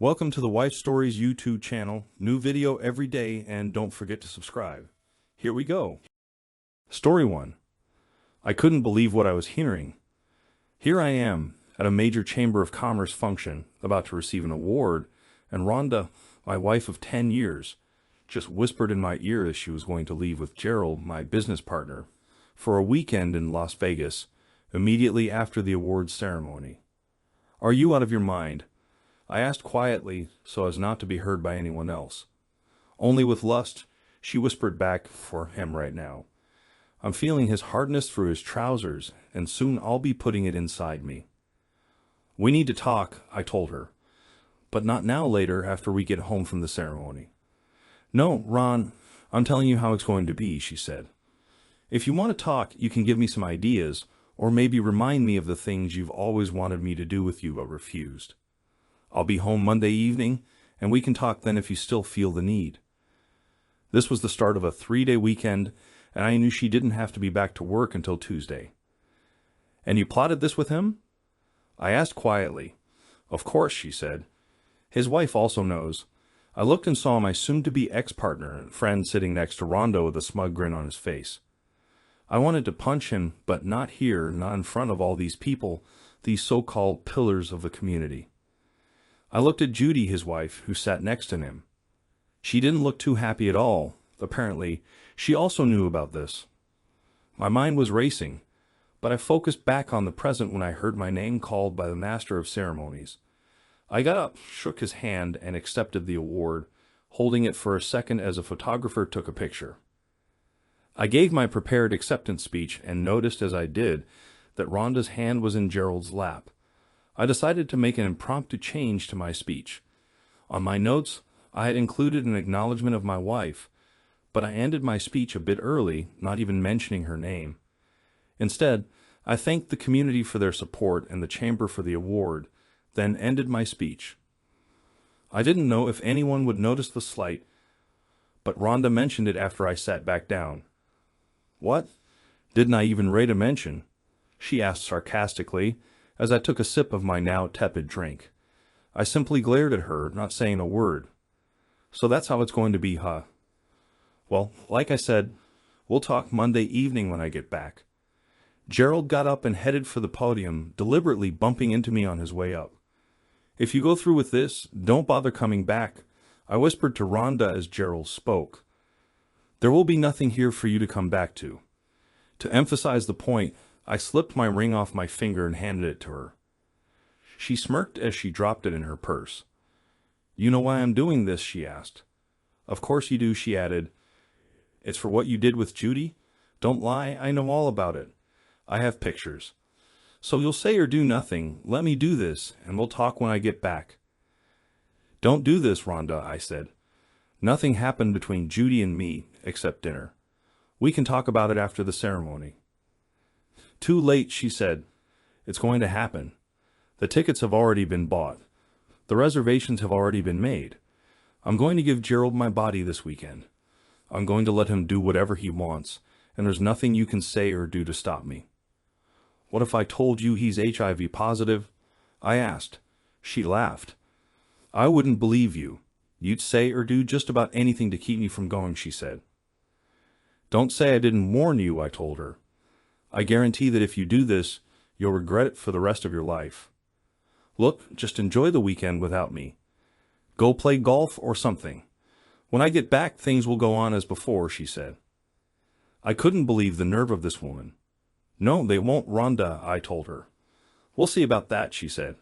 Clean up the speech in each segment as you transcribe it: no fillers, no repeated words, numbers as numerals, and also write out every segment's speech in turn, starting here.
Welcome to the Wife Stories YouTube channel. New video every day, and don't forget to subscribe. Here we go. Story 1. I couldn't believe what I was hearing. Here I am, at a major Chamber of Commerce function, about to receive an award, and Rhonda, my wife of 10 years, just whispered in my ear that she was going to leave with Gerald, my business partner, for a weekend in Las Vegas, immediately after the awards ceremony. Are you out of your mind? I asked quietly, so as not to be heard by anyone else. Only with lust, she whispered back, for him right now. I'm feeling his hardness through his trousers, and soon I'll be putting it inside me. We need to talk, I told her. But not now, later, after we get home from the ceremony. No, Ron, I'm telling you how it's going to be, she said. If you want to talk, you can give me some ideas, or maybe remind me of the things you've always wanted me to do with you but refused. I'll be home Monday evening, and we can talk then if you still feel the need. This was the start of a 3-day weekend, and I knew she didn't have to be back to work until Tuesday. And you plotted this with him? I asked quietly. Of course, she said. His wife also knows. I looked and saw my soon-to-be ex-partner and friend sitting next to Rhonda with a smug grin on his face. I wanted to punch him, but not here, not in front of all these people, these so-called pillars of the community. I looked at Judy, his wife, who sat next to him. She didn't look too happy at all. Apparently, she also knew about this. My mind was racing, but I focused back on the present when I heard my name called by the master of ceremonies. I got up, shook his hand, and accepted the award, holding it for a second as a photographer took a picture. I gave my prepared acceptance speech and noticed as I did that Rhonda's hand was in Gerald's lap. I decided to make an impromptu change to my speech. On my notes, I had included an acknowledgement of my wife, but I ended my speech a bit early, not even mentioning her name. Instead, I thanked the community for their support and the chamber for the award, then ended my speech. I didn't know if anyone would notice the slight, but Rhonda mentioned it after I sat back down. What? Didn't I even rate a mention? She asked sarcastically, as I took a sip of my now tepid drink. I simply glared at her, not saying a word. So that's how it's going to be, huh? Well, like I said, we'll talk Monday evening when I get back. Gerald got up and headed for the podium, deliberately bumping into me on his way up. If you go through with this, don't bother coming back, I whispered to Rhonda as Gerald spoke. There will be nothing here for you to come back to. To emphasize the point, I slipped my ring off my finger and handed it to her. She smirked as she dropped it in her purse. You know why I'm doing this? She asked. Of course you do, she added. It's for what you did with Judy? Don't lie, I know all about it. I have pictures. So you'll say or do nothing, let me do this, and we'll talk when I get back. Don't do this, Rhonda, I said. Nothing happened between Judy and me, except dinner. We can talk about it after the ceremony. Too late, she said. It's going to happen. The tickets have already been bought. The reservations have already been made. I'm going to give Gerald my body this weekend. I'm going to let him do whatever he wants, and there's nothing you can say or do to stop me. What if I told you he's HIV positive? I asked. She laughed. I wouldn't believe you. You'd say or do just about anything to keep me from going, she said. Don't say I didn't warn you, I told her. I guarantee that if you do this, you'll regret it for the rest of your life. Look, just enjoy the weekend without me. Go play golf or something. When I get back, things will go on as before, she said. I couldn't believe the nerve of this woman. No, they won't, Rhonda, I told her. We'll see about that, she said.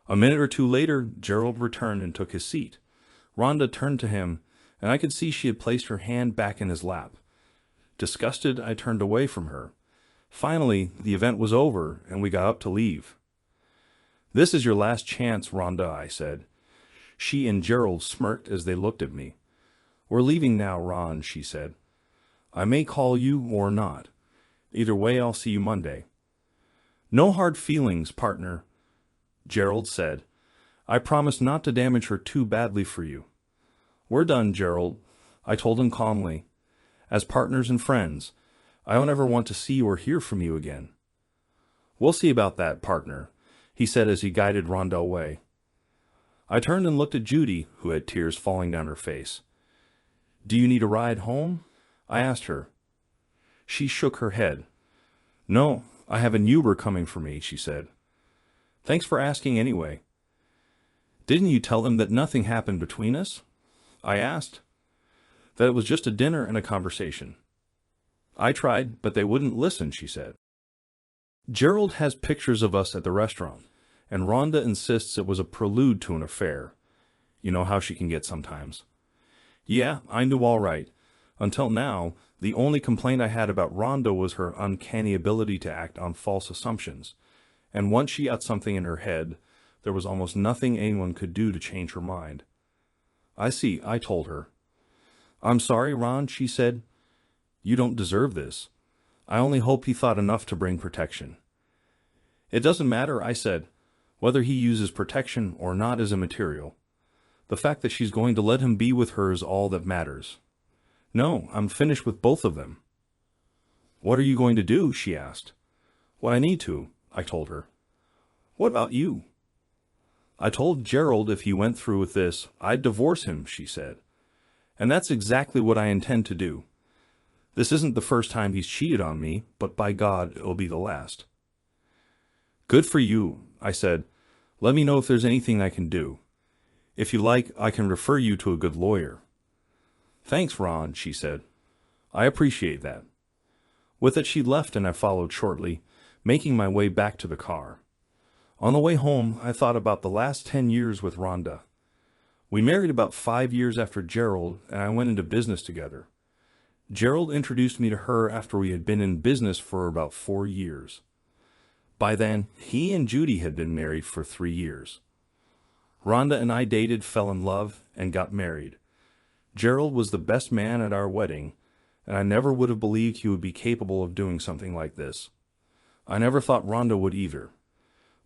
A minute or two later, Gerald returned and took his seat. Rhonda turned to him, and I could see she had placed her hand back in his lap. Disgusted, I turned away from her. Finally, the event was over, and we got up to leave. This is your last chance, Rhonda, I said. She and Gerald smirked as they looked at me. We're leaving now, Ron, she said. I may call you or not. Either way, I'll see you Monday. No hard feelings, partner, Gerald said. I promise not to damage her too badly for you. We're done, Gerald, I told him calmly. As partners and friends, I don't ever want to see or hear from you again. We'll see about that, partner, he said as he guided Rhonda away. I turned and looked at Judy, who had tears falling down her face. "Do you need a ride home?" I asked her. She shook her head. "No, I have an Uber coming for me," she said. "Thanks for asking anyway." "Didn't you tell them that nothing happened between us?" I asked. "That it was just a dinner and a conversation." "I tried, but they wouldn't listen," she said. "Gerald has pictures of us at the restaurant, and Rhonda insists it was a prelude to an affair. You know how she can get sometimes." Yeah, I knew all right. Until now, the only complaint I had about Rhonda was her uncanny ability to act on false assumptions. And once she got something in her head, there was almost nothing anyone could do to change her mind. "I see," I told her. "I'm sorry, Ron," she said. "You don't deserve this. I only hope he thought enough to bring protection." "It doesn't matter," I said. "Whether he uses protection or not is immaterial. The fact that she's going to let him be with her is all that matters." "No, I'm finished with both of them." "What are you going to do?" she asked. "What I need to," I told her. "What about you?" "I told Gerald if he went through with this, I'd divorce him," she said. "And that's exactly what I intend to do. This isn't the first time he's cheated on me, but by God, it'll be the last." "Good for you," I said. "Let me know if there's anything I can do. If you like, I can refer you to a good lawyer." "Thanks, Ron," she said. "I appreciate that." With it, she left and I followed shortly, making my way back to the car. On the way home, I thought about the last 10 years with Rhonda. We married about 5 years after Gerald, and I went into business together. Gerald introduced me to her after we had been in business for about 4 years. By then, he and Judy had been married for 3 years. Rhonda and I dated, fell in love, and got married. Gerald was the best man at our wedding, and I never would have believed he would be capable of doing something like this. I never thought Rhonda would either.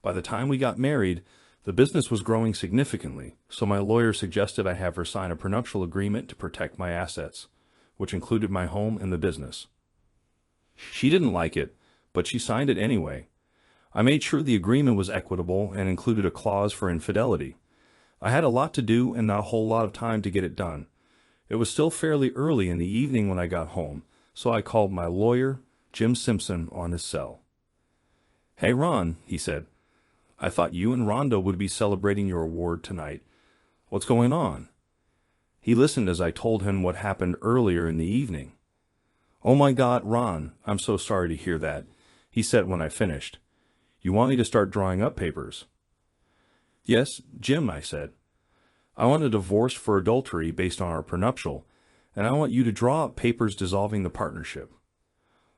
By the time we got married, the business was growing significantly, so my lawyer suggested I have her sign a prenuptial agreement to protect my assets, which included my home and the business. She didn't like it, but she signed it anyway. I made sure the agreement was equitable and included a clause for infidelity. I had a lot to do and not a whole lot of time to get it done. It was still fairly early in the evening when I got home, so I called my lawyer, Jim Simpson, on his cell. "Hey, Ron," he said. "I thought you and Rhonda would be celebrating your award tonight. What's going on?" He listened as I told him what happened earlier in the evening. "Oh my God, Ron, I'm so sorry to hear that," he said when I finished. "You want me to start drawing up papers?" "Yes, Jim," I said. "I want a divorce for adultery based on our prenuptial, and I want you to draw up papers dissolving the partnership."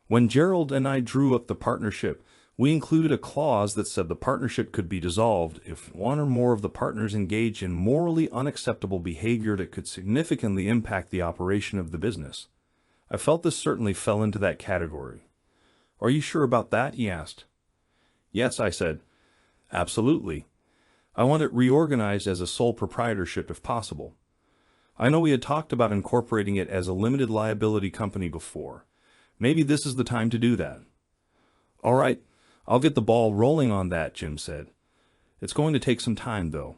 When Gerald and I drew up the partnership, we included a clause that said the partnership could be dissolved if one or more of the partners engaged in morally unacceptable behavior that could significantly impact the operation of the business. I felt this certainly fell into that category. "Are you sure about that?" he asked. "Yes," I said. "Absolutely. I want it reorganized as a sole proprietorship if possible. I know we had talked about incorporating it as a limited liability company before. Maybe this is the time to do that." "All right, I'll get the ball rolling on that," Jim said. "It's going to take some time, though."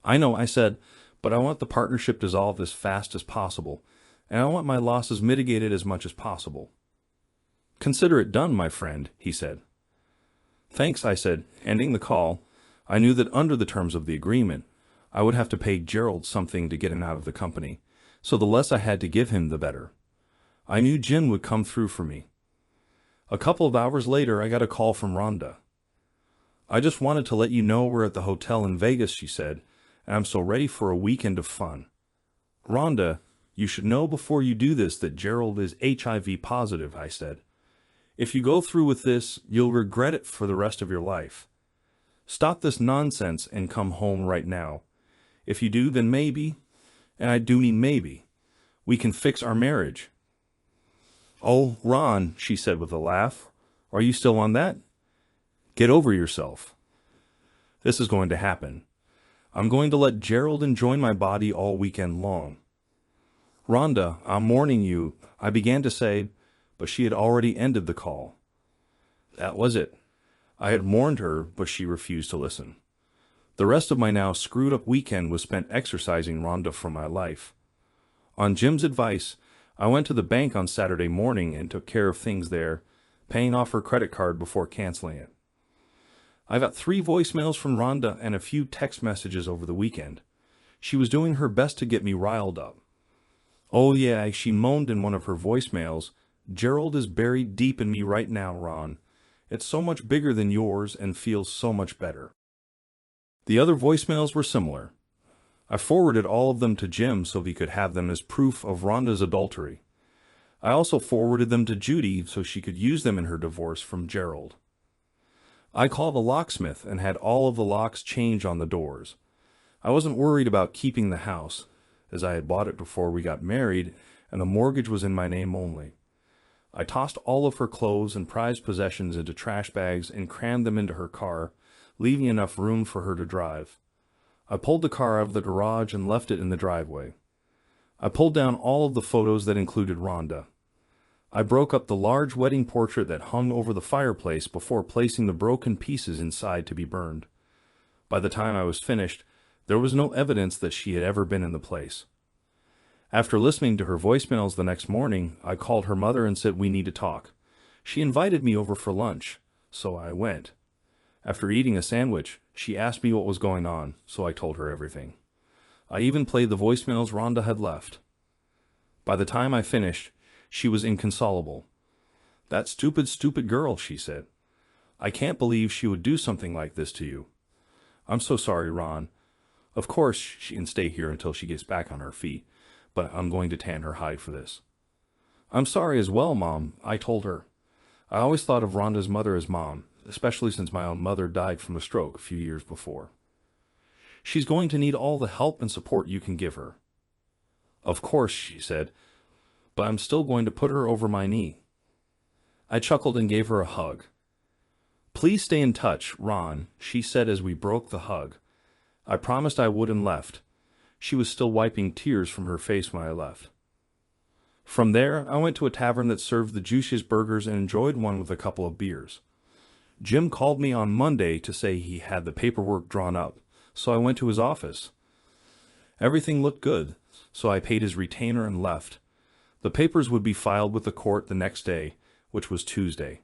"I know," I said, "but I want the partnership dissolved as fast as possible, and I want my losses mitigated as much as possible." "Consider it done, my friend," he said. "Thanks," I said, ending the call. I knew that under the terms of the agreement, I would have to pay Gerald something to get him out of the company, so the less I had to give him, the better. I knew Jim would come through for me. A couple of hours later, I got a call from Rhonda. "I just wanted to let you know we're at the hotel in Vegas," she said, "and I'm so ready for a weekend of fun. Rhonda, you should know before you do this that Gerald is HIV positive," I said. "If you go through with this, you'll regret it for the rest of your life. Stop this nonsense and come home right now. If you do, then maybe, and I do mean maybe, we can fix our marriage." "Oh, Ron," she said with a laugh, "are you still on that? Get over yourself. This is going to happen. I'm going to let Gerald enjoy my body all weekend long." "Rhonda, I'm warning you," I began to say, but she had already ended the call. That was it. I had warned her, but she refused to listen. The rest of my now screwed-up weekend was spent exercising Rhonda from my life. On Jim's advice, I went to the bank on Saturday morning and took care of things there, paying off her credit card before canceling it. I got 3 voicemails from Rhonda and a few text messages over the weekend. She was doing her best to get me riled up. Oh yeah, she moaned in one of her voicemails, "Gerald is buried deep in me right now, Ron. It's so much bigger than yours and feels so much better." The other voicemails were similar. I forwarded all of them to Jim so he could have them as proof of Rhonda's adultery. I also forwarded them to Judy so she could use them in her divorce from Gerald. I called a locksmith and had all of the locks changed on the doors. I wasn't worried about keeping the house, as I had bought it before we got married and the mortgage was in my name only. I tossed all of her clothes and prized possessions into trash bags and crammed them into her car, leaving enough room for her to drive. I pulled the car out of the garage and left it in the driveway. I pulled down all of the photos that included Rhonda. I broke up the large wedding portrait that hung over the fireplace before placing the broken pieces inside to be burned. By the time I was finished, there was no evidence that she had ever been in the place. After listening to her voicemails the next morning, I called her mother and said we need to talk. She invited me over for lunch, so I went. After eating a sandwich, she asked me what was going on, so I told her everything. I even played the voicemails Rhonda had left. By the time I finished, she was inconsolable. "That stupid, stupid girl," she said. "I can't believe she would do something like this to you. I'm so sorry, Ron. Of course, she can stay here until she gets back on her feet, but I'm going to tan her hide for this." "I'm sorry as well, Mom," I told her. I always thought of Rhonda's mother as Mom, especially since my own mother died from a stroke a few years before. "She's going to need all the help and support you can give her." "Of course," she said, "but I'm still going to put her over my knee." I chuckled and gave her a hug. "Please stay in touch, Ron," she said as we broke the hug. I promised I would and left. She was still wiping tears from her face when I left. From there, I went to a tavern that served the juiciest burgers and enjoyed one with a couple of beers. Jim called me on Monday to say he had the paperwork drawn up, so I went to his office. Everything looked good, so I paid his retainer and left. The papers would be filed with the court the next day, which was Tuesday.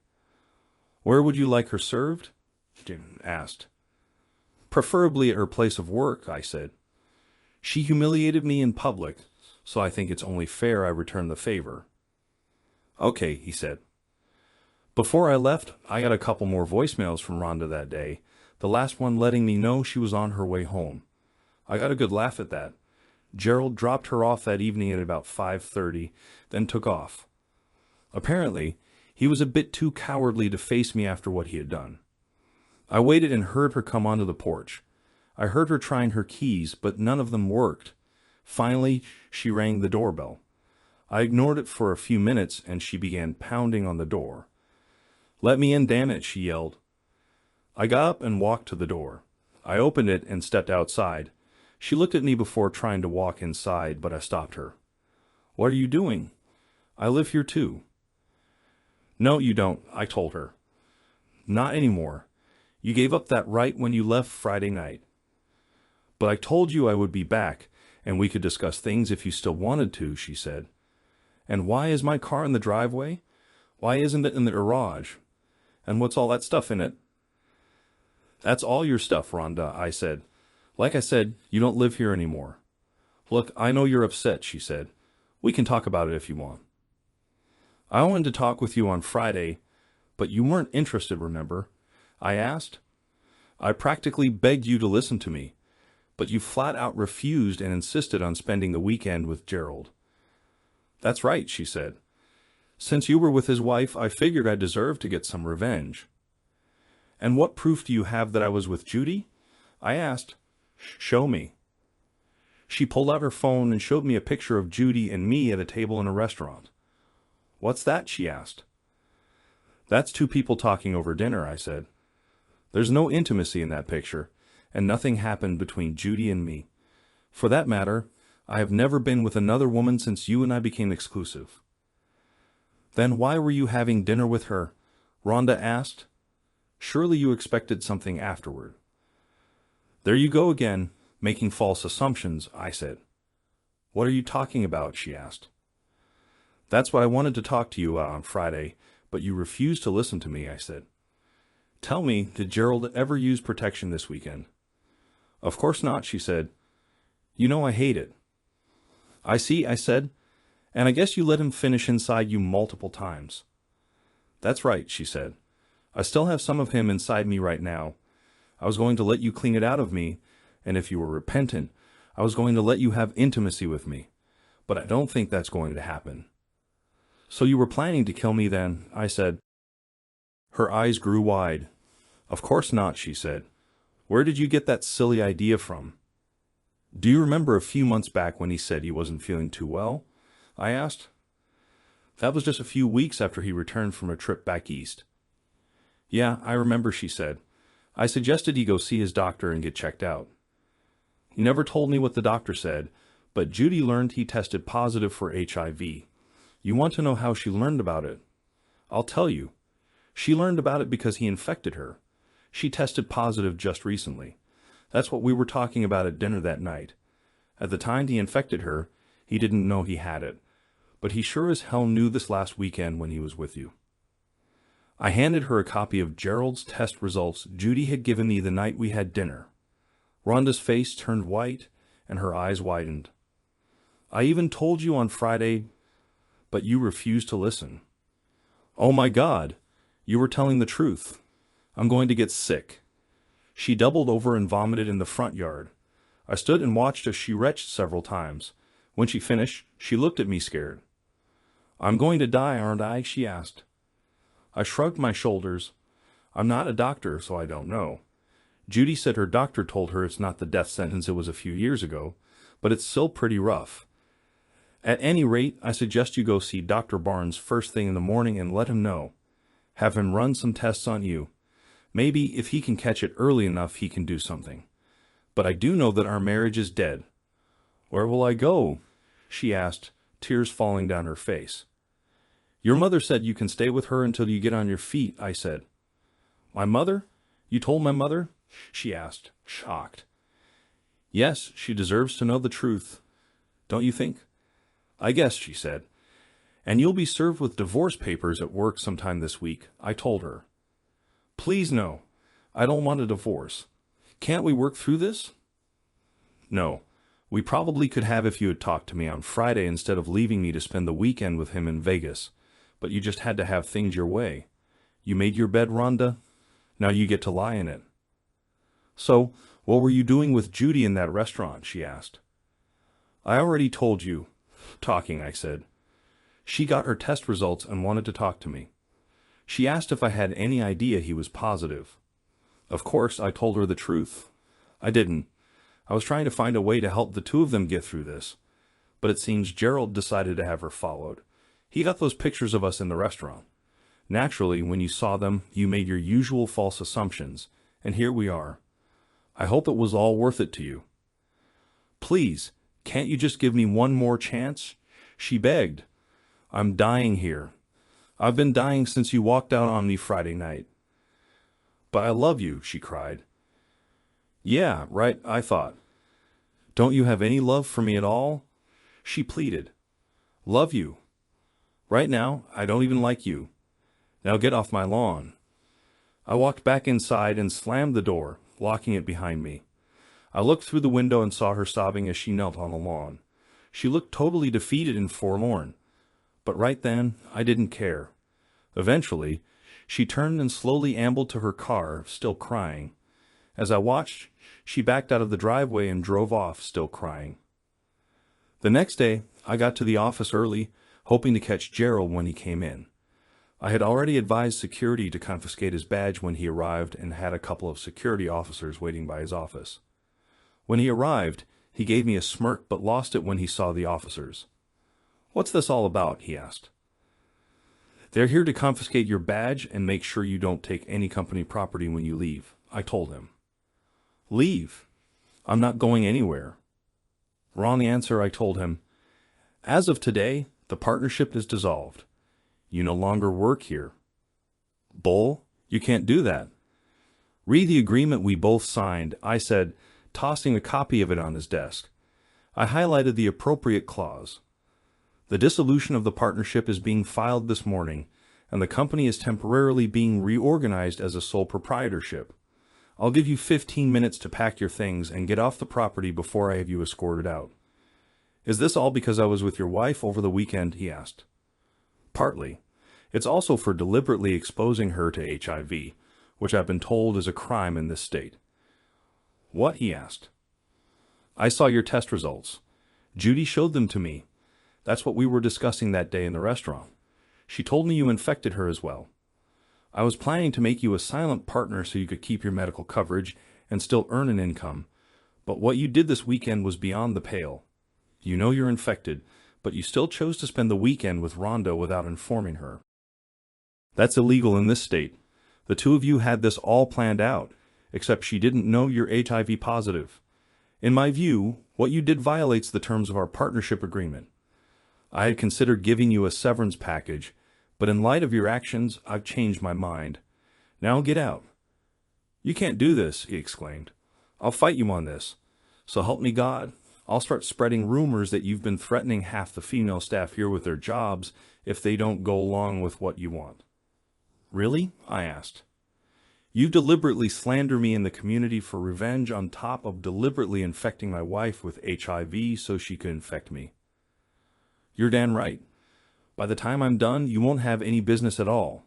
"Where would you like her served?" Jim asked. "Preferably at her place of work," I said. "She humiliated me in public, so I think it's only fair I return the favor." "Okay," he said. Before I left, I got a couple more voicemails from Rhonda that day, the last one letting me know she was on her way home. I got a good laugh at that. Gerald dropped her off that evening at about 5:30, then took off. Apparently, he was a bit too cowardly to face me after what he had done. I waited and heard her come onto the porch. I heard her trying her keys, but none of them worked. Finally, she rang the doorbell. I ignored it for a few minutes, and she began pounding on the door. "Let me in, damn it," she yelled. I got up and walked to the door. I opened it and stepped outside. She looked at me before trying to walk inside, but I stopped her. "What are you doing? I live here too." "No, you don't," I told her. "Not anymore. You gave up that right when you left Friday night." "But I told you I would be back, and we could discuss things if you still wanted to," she said. "And why is my car in the driveway? Why isn't it in the garage? And what's all that stuff in it?" "That's all your stuff, Rhonda," I said. "Like I said, you don't live here anymore." "Look, I know you're upset," she said. "We can talk about it if you want." "I wanted to talk with you on Friday, but you weren't interested, remember?" I asked. "I practically begged you to listen to me, but you flat out refused and insisted on spending the weekend with Gerald." "That's right," she said. "Since you were with his wife, I figured I deserved to get some revenge." "And what proof do you have that I was with Judy?" I asked. "Show me." She pulled out her phone and showed me a picture of Judy and me at a table in a restaurant. "What's that?" she asked. "That's 2 people talking over dinner," I said. "There's no intimacy in that picture, and nothing happened between Judy and me. For that matter, I have never been with another woman since you and I became exclusive." "Then why were you having dinner with her?" Rhonda asked. "Surely you expected something afterward." There you go again, making false assumptions, I said. What are you talking about? She asked. That's what I wanted to talk to you about on Friday, but you refused to listen to me, I said. Tell me, did Gerald ever use protection this weekend? Of course not, she said. You know I hate it. I see, I said, and I guess you let him finish inside you multiple times. That's right, she said. I still have some of him inside me right now. I was going to let you clean it out of me, and if you were repentant, I was going to let you have intimacy with me. But I don't think that's going to happen. So you were planning to kill me then, I said. Her eyes grew wide. Of course not, she said. Where did you get that silly idea from? Do you remember a few months back when he said he wasn't feeling too well? I asked. That was just a few weeks after he returned from a trip back east. Yeah, I remember, she said. I suggested he go see his doctor and get checked out. He never told me what the doctor said, but Judy learned he tested positive for HIV. You want to know how she learned about it? I'll tell you. She learned about it because he infected her. She tested positive just recently. That's what we were talking about at dinner that night. At the time he infected her, he didn't know he had it, but he sure as hell knew this last weekend when he was with you. I handed her a copy of Gerald's test results Judy had given me the night we had dinner. Rhonda's face turned white, and her eyes widened. I even told you on Friday, but you refused to listen. Oh my God, you were telling the truth. I'm going to get sick. She doubled over and vomited in the front yard. I stood and watched as she retched several times. When she finished, she looked at me scared. I'm going to die, aren't I? She asked. I shrugged my shoulders. I'm not a doctor, so I don't know. Judy said her doctor told her it's not the death sentence it was a few years ago, but it's still pretty rough. At any rate, I suggest you go see Dr. Barnes first thing in the morning and let him know. Have him run some tests on you. Maybe if he can catch it early enough, he can do something. But I do know that our marriage is dead. Where will I go? She asked, tears falling down her face. Your mother said you can stay with her until you get on your feet, I said. My mother? You told my mother? She asked, shocked. Yes, she deserves to know the truth. Don't you think? I guess, she said. And you'll be served with divorce papers at work sometime this week, I told her. Please no. I don't want a divorce. Can't we work through this? No. We probably could have if you had talked to me on Friday instead of leaving me to spend the weekend with him in Vegas. But you just had to have things your way. You made your bed, Rhonda. Now you get to lie in it. So, what were you doing with Judy in that restaurant? She asked. I already told you. Talking, I said. She got her test results and wanted to talk to me. She asked if I had any idea he was positive. Of course, I told her the truth. I didn't. I was trying to find a way to help the two of them get through this. But it seems Gerald decided to have her followed. He got those pictures of us in the restaurant. Naturally, when you saw them, you made your usual false assumptions, and here we are. I hope it was all worth it to you. Please, can't you just give me one more chance? She begged. I'm dying here. I've been dying since you walked out on me Friday night. But I love you, she cried. Yeah, right, I thought. Don't you have any love for me at all? She pleaded. Love you. Right now, I don't even like you. Now get off my lawn. I walked back inside and slammed the door, locking it behind me. I looked through the window and saw her sobbing as she knelt on the lawn. She looked totally defeated and forlorn. But right then, I didn't care. Eventually, she turned and slowly ambled to her car, still crying. As I watched, she backed out of the driveway and drove off, still crying. The next day, I got to the office early, hoping to catch Gerald when he came in. I had already advised security to confiscate his badge when he arrived and had a couple of security officers waiting by his office. When he arrived, he gave me a smirk but lost it when he saw the officers. What's this all about? He asked. They're here to confiscate your badge and make sure you don't take any company property when you leave, I told him. Leave? I'm not going anywhere. Wrong answer, I told him. As of today, the partnership is dissolved. You no longer work here. Bull, you can't do that. Read the agreement we both signed, I said, tossing a copy of it on his desk. I highlighted the appropriate clause. The dissolution of the partnership is being filed this morning, and the company is temporarily being reorganized as a sole proprietorship. I'll give you 15 minutes to pack your things and get off the property before I have you escorted out. Is this all because I was with your wife over the weekend? He asked. Partly. It's also for deliberately exposing her to HIV, which I've been told is a crime in this state. What? He asked. I saw your test results. Judy showed them to me. That's what we were discussing that day in the restaurant. She told me you infected her as well. I was planning to make you a silent partner so you could keep your medical coverage and still earn an income, but what you did this weekend was beyond the pale. You know you're infected, but you still chose to spend the weekend with Rhonda without informing her. That's illegal in this state. The two of you had this all planned out, except she didn't know you're HIV positive. In my view, what you did violates the terms of our partnership agreement. I had considered giving you a severance package, but in light of your actions, I've changed my mind. Now get out. You can't do this, he exclaimed. I'll fight you on this. So help me God, I'll start spreading rumors that you've been threatening half the female staff here with their jobs if they don't go along with what you want. Really? I asked. You deliberately slander me in the community for revenge on top of deliberately infecting my wife with HIV so she could infect me. You're damn right. By the time I'm done, you won't have any business at all.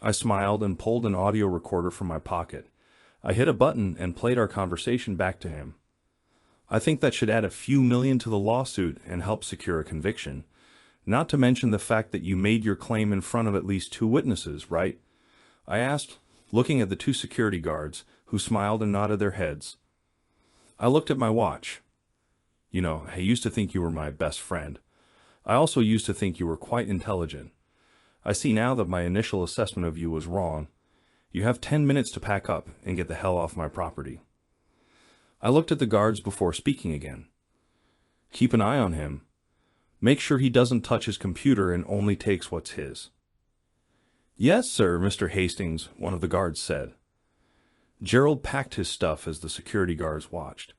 I smiled and pulled an audio recorder from my pocket. I hit a button and played our conversation back to him. I think that should add a few million to the lawsuit and help secure a conviction. Not to mention the fact that you made your claim in front of at least 2 witnesses, right? I asked, looking at the 2 security guards, who smiled and nodded their heads. I looked at my watch. You know, I used to think you were my best friend. I also used to think you were quite intelligent. I see now that my initial assessment of you was wrong. You have 10 minutes to pack up and get the hell off my property. I looked at the guards before speaking again. Keep an eye on him. Make sure he doesn't touch his computer and only takes what's his. Yes, sir, Mr. Hastings, one of the guards said. Gerald packed his stuff as the security guards watched.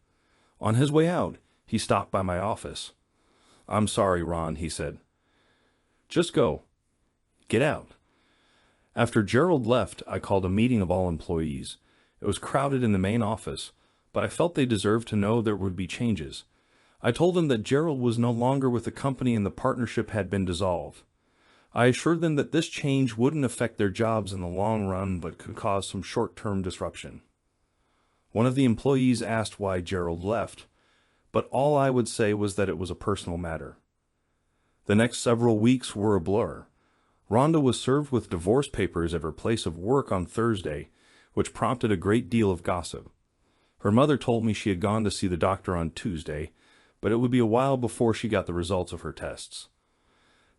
On his way out, he stopped by my office. I'm sorry, Ron, he said. Just go. Get out. After Gerald left, I called a meeting of all employees. It was crowded in the main office, but I felt they deserved to know there would be changes. I told them that Gerald was no longer with the company and the partnership had been dissolved. I assured them that this change wouldn't affect their jobs in the long run, but could cause some short-term disruption. One of the employees asked why Gerald left, but all I would say was that it was a personal matter. The next several weeks were a blur. Rhonda was served with divorce papers at her place of work on Thursday, which prompted a great deal of gossip. Her mother told me she had gone to see the doctor on Tuesday, but it would be a while before she got the results of her tests.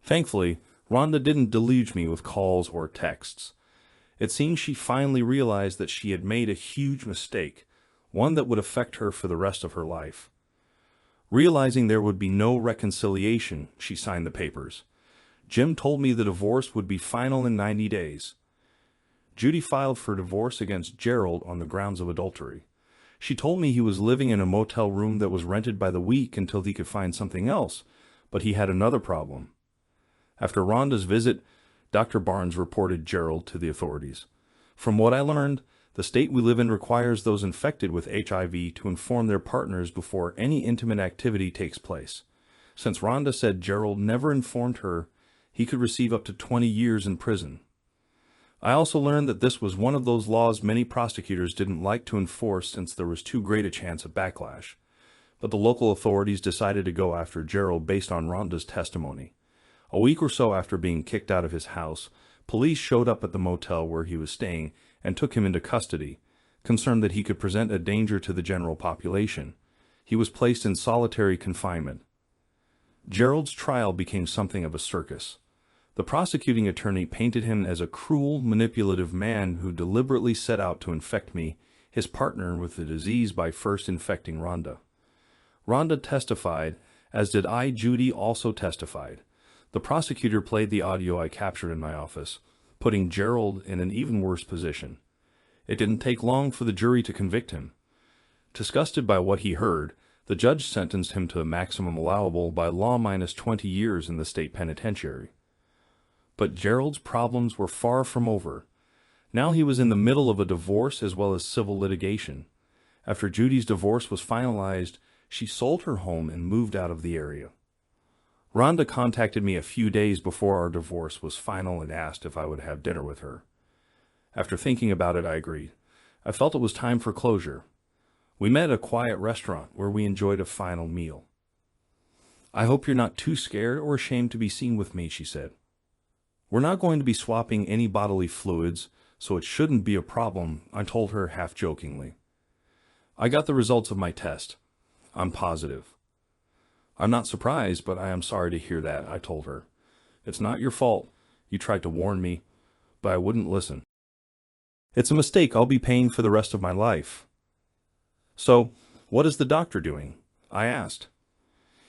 Thankfully, Rhonda didn't deluge me with calls or texts. It seemed she finally realized that she had made a huge mistake, one that would affect her for the rest of her life. Realizing there would be no reconciliation, she signed the papers. Jim told me the divorce would be final in 90 days. Judy filed for divorce against Gerald on the grounds of adultery. She told me he was living in a motel room that was rented by the week until he could find something else, but he had another problem. After Rhonda's visit, Dr. Barnes reported Gerald to the authorities. From what I learned, the state we live in requires those infected with HIV to inform their partners before any intimate activity takes place. Since Rhonda said Gerald never informed her, he could receive up to 20 years in prison. I also learned that this was one of those laws many prosecutors didn't like to enforce since there was too great a chance of backlash. But the local authorities decided to go after Gerald based on Rhonda's testimony. A week or so after being kicked out of his house, police showed up at the motel where he was staying and took him into custody, concerned that he could present a danger to the general population. He was placed in solitary confinement. Gerald's trial became something of a circus. The prosecuting attorney painted him as a cruel, manipulative man who deliberately set out to infect me, his partner, with the disease by first infecting Rhonda. Rhonda testified, as did I. Judy also testified. The prosecutor played the audio I captured in my office, putting Gerald in an even worse position. It didn't take long for the jury to convict him. Disgusted by what he heard, the judge sentenced him to the maximum allowable by law minus 20 years in the state penitentiary. But Gerald's problems were far from over. Now he was in the middle of a divorce as well as civil litigation. After Judy's divorce was finalized, she sold her home and moved out of the area. Rhonda contacted me a few days before our divorce was final and asked if I would have dinner with her. After thinking about it, I agreed. I felt it was time for closure. We met at a quiet restaurant where we enjoyed a final meal. "I hope you're not too scared or ashamed to be seen with me," she said. "We're not going to be swapping any bodily fluids, so it shouldn't be a problem," I told her half jokingly. "I got the results of my test. I'm positive." "I'm not surprised, but I am sorry to hear that," I told her. "It's not your fault. You tried to warn me, but I wouldn't listen. It's a mistake I'll be paying for the rest of my life." "So, what is the doctor doing?" I asked.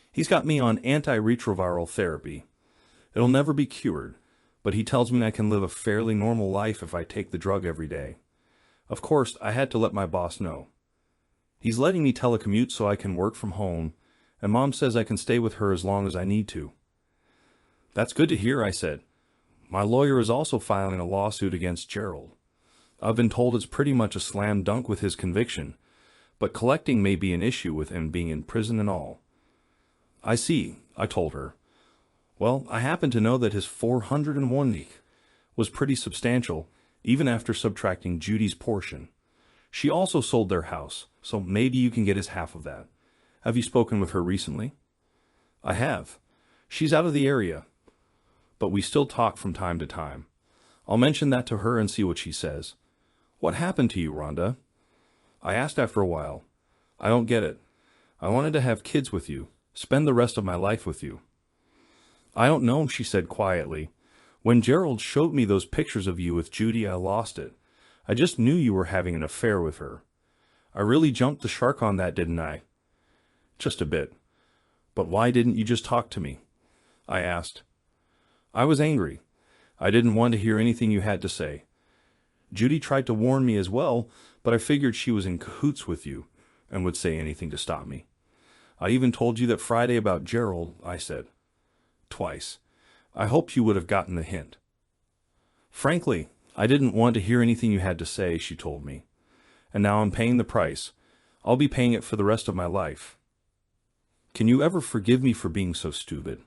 "He's got me on antiretroviral therapy. It'll never be cured, but he tells me I can live a fairly normal life if I take the drug every day. Of course, I had to let my boss know. He's letting me telecommute so I can work from home, and Mom says I can stay with her as long as I need to." "That's good to hear," I said. "My lawyer is also filing a lawsuit against Gerald. I've been told it's pretty much a slam dunk with his conviction, but collecting may be an issue with him being in prison and all." "I see," I told her. "Well, I happen to know that his 401 week was pretty substantial, even after subtracting Judy's portion. She also sold their house, so maybe you can get his half of that. Have you spoken with her recently?" "I have. She's out of the area, but we still talk from time to time. I'll mention that to her and see what she says." "What happened to you, Rhonda?" I asked after a while. "I don't get it. I wanted to have kids with you, spend the rest of my life with you." "I don't know," she said quietly. "When Gerald showed me those pictures of you with Judy, I lost it. I just knew you were having an affair with her. I really jumped the shark on that, didn't I?" "Just a bit. But why didn't you just talk to me?" I asked. "I was angry. I didn't want to hear anything you had to say. Judy tried to warn me as well, but I figured she was in cahoots with you and would say anything to stop me. I even told you that Friday about Gerald," I said. "Twice. I hoped you would have gotten the hint." "Frankly, I didn't want to hear anything you had to say," she told me. "And now I'm paying the price. I'll be paying it for the rest of my life. Can you ever forgive me for being so stupid?"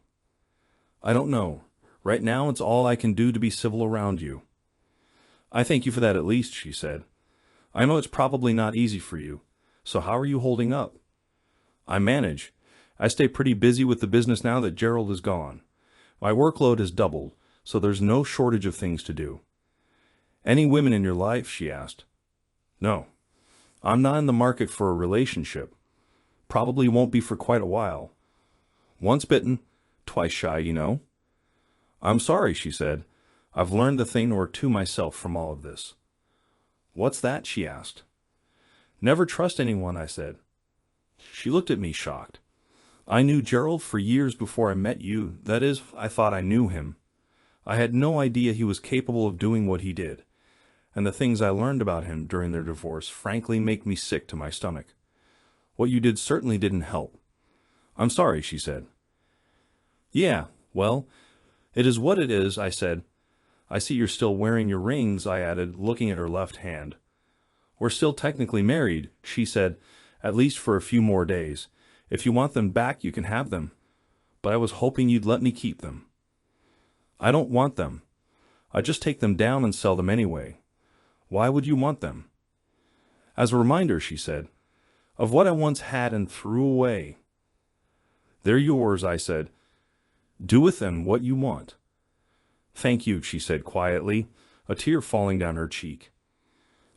"I don't know. Right now it's all I can do to be civil around you." "I thank you for that at least," she said. "I know it's probably not easy for you. So how are you holding up?" "I manage. I stay pretty busy with the business now that Gerald is gone. My workload has doubled, so there's no shortage of things to do." "Any women in your life?" she asked. "No. I'm not in the market for a relationship. Probably won't be for quite a while. Once bitten, twice shy, you know." "I'm sorry," she said. "I've learned a thing or two myself from all of this." "What's that?" she asked. "Never trust anyone," I said. She looked at me shocked. "I knew Gerald for years before I met you. That is, I thought I knew him. I had no idea he was capable of doing what he did. And the things I learned about him during their divorce frankly make me sick to my stomach. What you did certainly didn't help." "I'm sorry," she said. "Yeah, well, it is what it is," I said. "I see you're still wearing your rings," I added, looking at her left hand. "We're still technically married," she said, "at least for a few more days. If you want them back, you can have them. But I was hoping you'd let me keep them." "I don't want them. I just take them down and sell them anyway. Why would you want them?" "As a reminder," she said, "of what I once had and threw away." "They're yours," I said. "Do with them what you want." "Thank you," she said quietly, a tear falling down her cheek.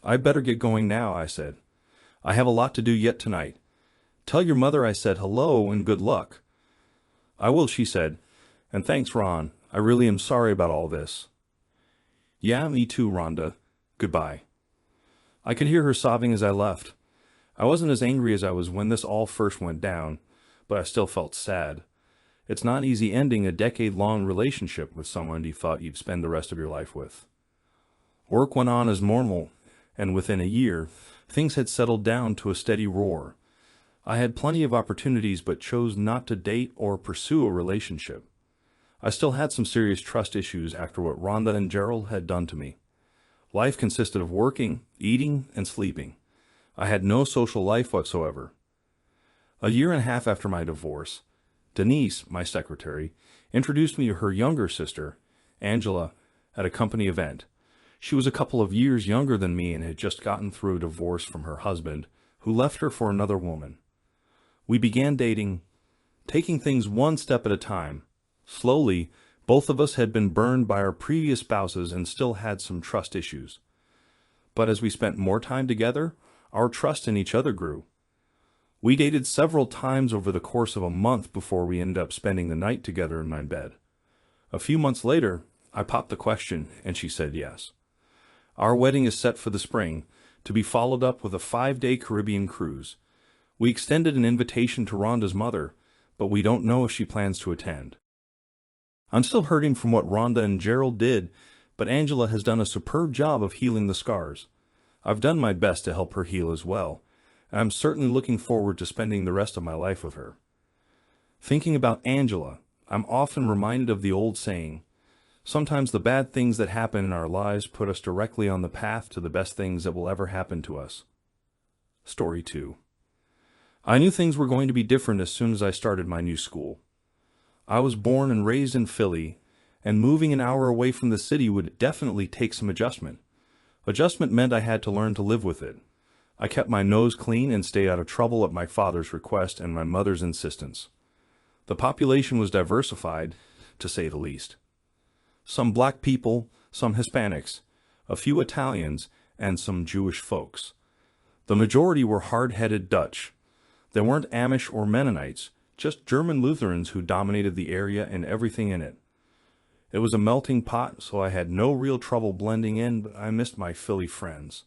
"I'd better get going now," I said. "I have a lot to do yet tonight. Tell your mother I said hello and good luck." "I will," she said. "And thanks, Ron. I really am sorry about all this." "Yeah, me too, Rhonda. Goodbye." I could hear her sobbing as I left. I wasn't as angry as I was when this all first went down, but I still felt sad. It's not easy ending a decade-long relationship with someone you thought you'd spend the rest of your life with. Work went on as normal, and within a year, things had settled down to a steady roar. I had plenty of opportunities but chose not to date or pursue a relationship. I still had some serious trust issues after what Rhonda and Gerald had done to me. Life consisted of working, eating, and sleeping. I had no social life whatsoever. A year and a half after my divorce, Denise, my secretary, introduced me to her younger sister, Angela, at a company event. She was a couple of years younger than me and had just gotten through a divorce from her husband, who left her for another woman. We began dating, taking things one step at a time. Slowly, both of us had been burned by our previous spouses and still had some trust issues. But as we spent more time together, our trust in each other grew. We dated several times over the course of a month before we ended up spending the night together in my bed. A few months later, I popped the question, and she said yes. Our wedding is set for the spring, to be followed up with a 5-day Caribbean cruise. We extended an invitation to Rhonda's mother, but we don't know if she plans to attend. I'm still hurting from what Rhonda and Gerald did, but Angela has done a superb job of healing the scars. I've done my best to help her heal as well, and I'm certainly looking forward to spending the rest of my life with her. Thinking about Angela, I'm often reminded of the old saying, sometimes the bad things that happen in our lives put us directly on the path to the best things that will ever happen to us. Story 2. I knew things were going to be different as soon as I started my new school. I was born and raised in Philly, and moving an hour away from the city would definitely take some adjustment. Adjustment meant I had to learn to live with it. I kept my nose clean and stayed out of trouble at my father's request and my mother's insistence. The population was diversified, to say the least. Some black people, some Hispanics, a few Italians, and some Jewish folks. The majority were hard-headed Dutch. There weren't Amish or Mennonites, just German Lutherans who dominated the area and everything in it. It was a melting pot, so I had no real trouble blending in, but I missed my Philly friends.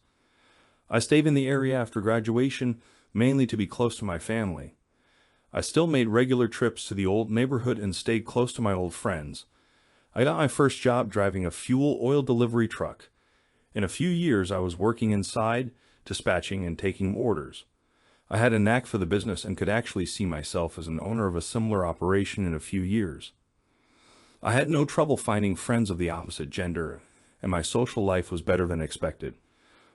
I stayed in the area after graduation, mainly to be close to my family. I still made regular trips to the old neighborhood and stayed close to my old friends. I got my first job driving a fuel oil delivery truck. In a few years, I was working inside, dispatching, and taking orders. I had a knack for the business and could actually see myself as an owner of a similar operation in a few years. I had no trouble finding friends of the opposite gender, and my social life was better than expected.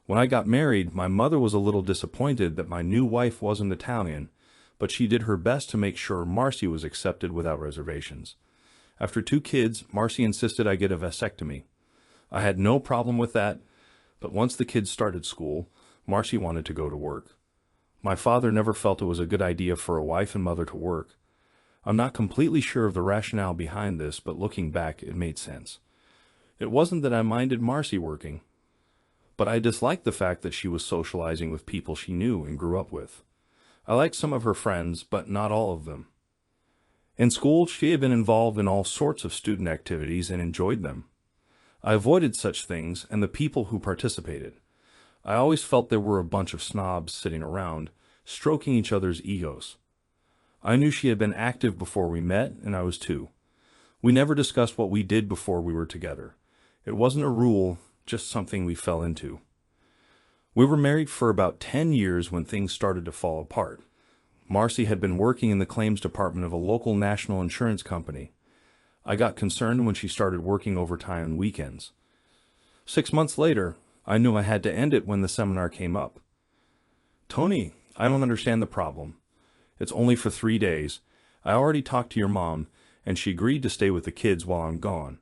When I got married, my mother was a little disappointed that my new wife wasn't Italian, but she did her best to make sure Marcy was accepted without reservations. After 2 kids, Marcy insisted I get a vasectomy. I had no problem with that, but once the kids started school, Marcy wanted to go to work. My father never felt it was a good idea for a wife and mother to work. I'm not completely sure of the rationale behind this, but looking back, it made sense. It wasn't that I minded Marcy working, but I disliked the fact that she was socializing with people she knew and grew up with. I liked some of her friends, but not all of them. In school, she had been involved in all sorts of student activities and enjoyed them. I avoided such things and the people who participated. I always felt there were a bunch of snobs sitting around, stroking each other's egos. I knew she had been active before we met, and I was too. We never discussed what we did before we were together. It wasn't a rule, just something we fell into. We were married for about 10 years when things started to fall apart. Marcy had been working in the claims department of a local national insurance company. I got concerned when she started working overtime on weekends. 6 months later, I knew I had to end it when the seminar came up. Tony, I don't understand the problem. It's only for 3 days. I already talked to your mom, and she agreed to stay with the kids while I'm gone.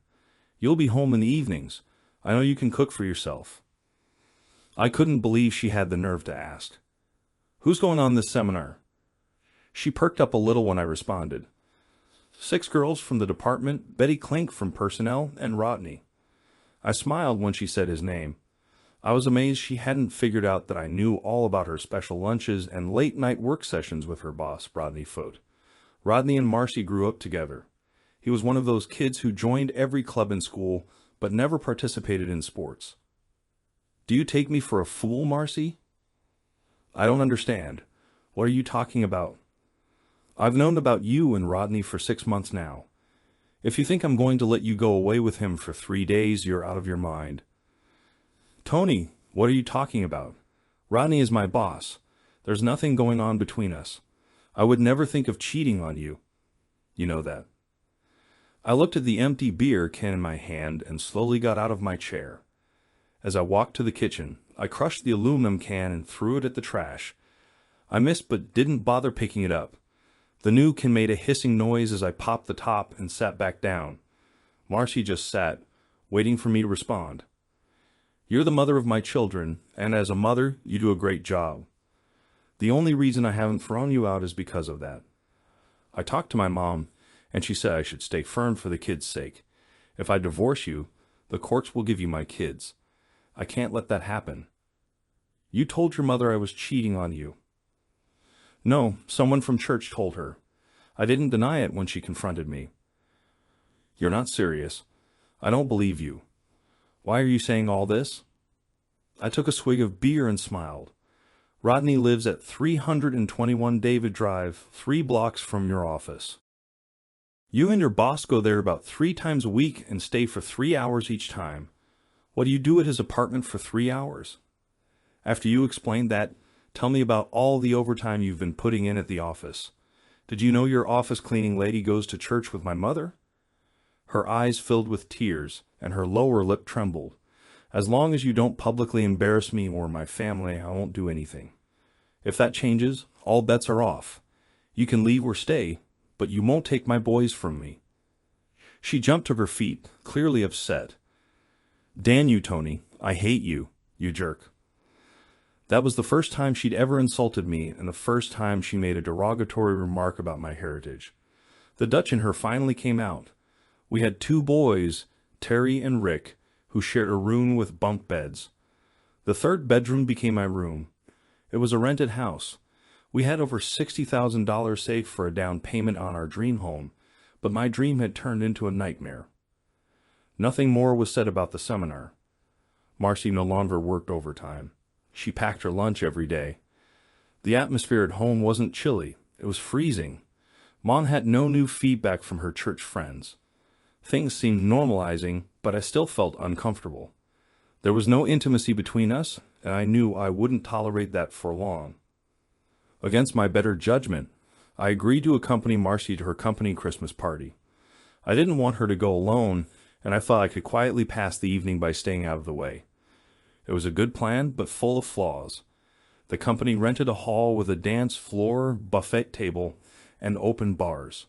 You'll be home in the evenings. I know you can cook for yourself. I couldn't believe she had the nerve to ask. Who's going on this seminar? She perked up a little when I responded. 6 girls from the department, Betty Klink from personnel, and Rodney. I smiled when she said his name. I was amazed she hadn't figured out that I knew all about her special lunches and late-night work sessions with her boss, Rodney Foot. Rodney and Marcy grew up together. He was one of those kids who joined every club in school, but never participated in sports. Do you take me for a fool, Marcy? I don't understand. What are you talking about? I've known about you and Rodney for 6 months now. If you think I'm going to let you go away with him for 3 days, you're out of your mind. Tony, What are you talking about? Rodney is my boss. There's nothing going on between us. I would never think of cheating on you. You know that. I looked at the empty beer can in my hand and slowly got out of my chair. As I walked to the kitchen, I crushed the aluminum can and threw it at the trash. I missed but didn't bother picking it up. The new can made a hissing noise as I popped the top and sat back down. Marcy just sat, waiting for me to respond. You're the mother of my children, and as a mother, you do a great job. The only reason I haven't thrown you out is because of that. I talked to my mom, and she said I should stay firm for the kids' sake. If I divorce you, the courts will give you my kids. I can't let that happen. You told your mother I was cheating on you. No, someone from church told her. I didn't deny it when she confronted me. You're not serious. I don't believe you. Why are you saying all this? I took a swig of beer and smiled. Rodney lives at 321 David Drive, 3 blocks from your office. You and your boss go there about 3 times a week and stay for 3 hours each time. What do you do at his apartment for 3 hours? After you explained that, tell me about all the overtime you've been putting in at the office. Did you know your office cleaning lady goes to church with my mother? Her eyes filled with tears, and her lower lip trembled. As long as you don't publicly embarrass me or my family, I won't do anything. If that changes, all bets are off. You can leave or stay, but you won't take my boys from me. She jumped to her feet, clearly upset. Damn you, Tony. I hate you, you jerk. That was the first time she'd ever insulted me and the first time she made a derogatory remark about my heritage. The Dutch in her finally came out. We had 2 boys, Terry and Rick, who shared a room with bunk beds. The 3rd bedroom became my room. It was a rented house. We had over $60,000 saved for a down payment on our dream home, but my dream had turned into a nightmare. Nothing more was said about the seminar. Marcy no longer worked overtime. She packed her lunch every day. The atmosphere at home wasn't chilly. It was freezing. Mom had no new feedback from her church friends. Things seemed normalizing, but I still felt uncomfortable. There was no intimacy between us, and I knew I wouldn't tolerate that for long. Against my better judgment, I agreed to accompany Marcy to her company Christmas party. I didn't want her to go alone, and I thought I could quietly pass the evening by staying out of the way. It was a good plan, but full of flaws. The company rented a hall with a dance floor, buffet table, and open bars.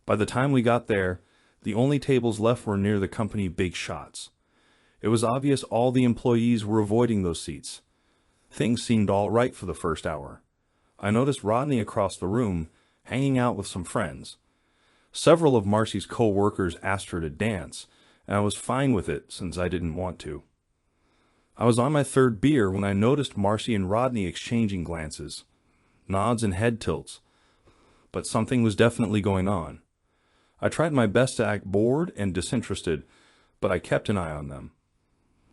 By the time we got there, the only tables left were near the company big shots. It was obvious all the employees were avoiding those seats. Things seemed all right for the first hour. I noticed Rodney across the room, hanging out with some friends. Several of Marcy's co-workers asked her to dance, and I was fine with it since I didn't want to. I was on my 3rd beer when I noticed Marcy and Rodney exchanging glances, nods and head tilts, but something was definitely going on. I tried my best to act bored and disinterested, but I kept an eye on them.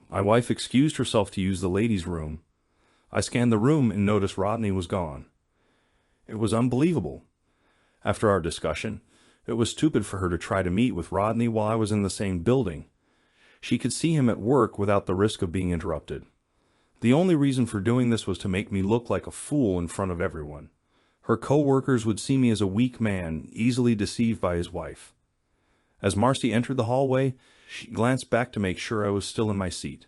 My wife excused herself to use the ladies' room. I scanned the room and noticed Rodney was gone. It was unbelievable. After our discussion, it was stupid for her to try to meet with Rodney while I was in the same building. She could see him at work without the risk of being interrupted. The only reason for doing this was to make me look like a fool in front of everyone. Her co-workers would see me as a weak man, easily deceived by his wife. As Marcy entered the hallway, she glanced back to make sure I was still in my seat.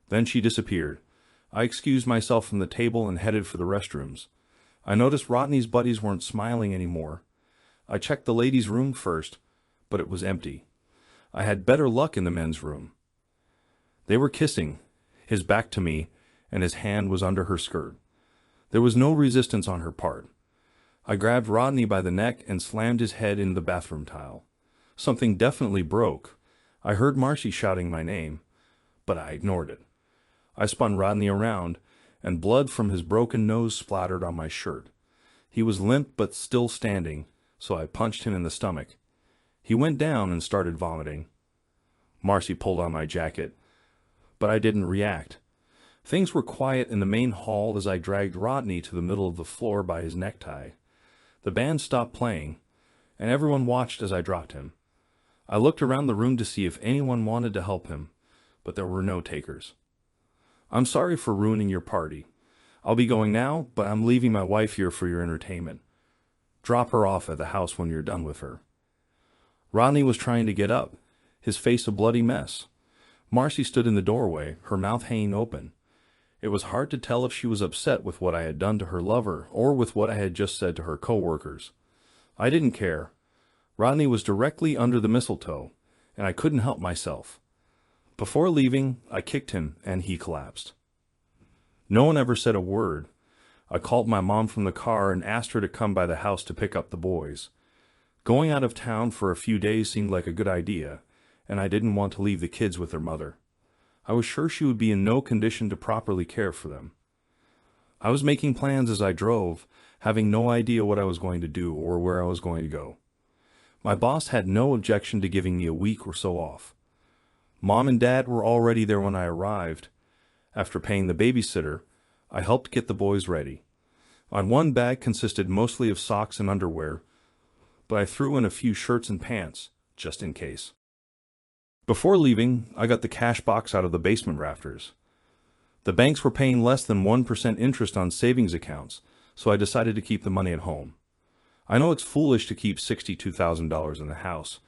Then she disappeared. I excused myself from the table and headed for the restrooms. I noticed Rodney's buddies weren't smiling anymore. I checked the ladies' room first, but it was empty. I had better luck in the men's room. They were kissing, his back to me, and his hand was under her skirt. There was no resistance on her part. I grabbed Rodney by the neck and slammed his head into the bathroom tile. Something definitely broke. I heard Marcy shouting my name, but I ignored it. I spun Rodney around, and blood from his broken nose splattered on my shirt. He was limp but still standing, so I punched him in the stomach. He went down and started vomiting. Marcy pulled on my jacket, but I didn't react. Things were quiet in the main hall as I dragged Rodney to the middle of the floor by his necktie. The band stopped playing, and everyone watched as I dropped him. I looked around the room to see if anyone wanted to help him, but there were no takers. I'm sorry for ruining your party. I'll be going now, but I'm leaving my wife here for your entertainment. Drop her off at the house when you're done with her." Rodney was trying to get up, his face a bloody mess. Marcy stood in the doorway, her mouth hanging open. It was hard to tell if she was upset with what I had done to her lover or with what I had just said to her coworkers. I didn't care. Rodney was directly under the mistletoe, and I couldn't help myself. Before leaving, I kicked him, and he collapsed. No one ever said a word. I called my mom from the car and asked her to come by the house to pick up the boys. Going out of town for a few days seemed like a good idea, and I didn't want to leave the kids with their mother. I was sure she would be in no condition to properly care for them. I was making plans as I drove, having no idea what I was going to do or where I was going to go. My boss had no objection to giving me a week or so off. Mom and Dad were already there when I arrived. After paying the babysitter, I helped get the boys ready. On one bag consisted mostly of socks and underwear, but I threw in a few shirts and pants, just in case. Before leaving, I got the cash box out of the basement rafters. The banks were paying less than 1% interest on savings accounts, so I decided to keep the money at home. I know it's foolish to keep $62,000 in the house,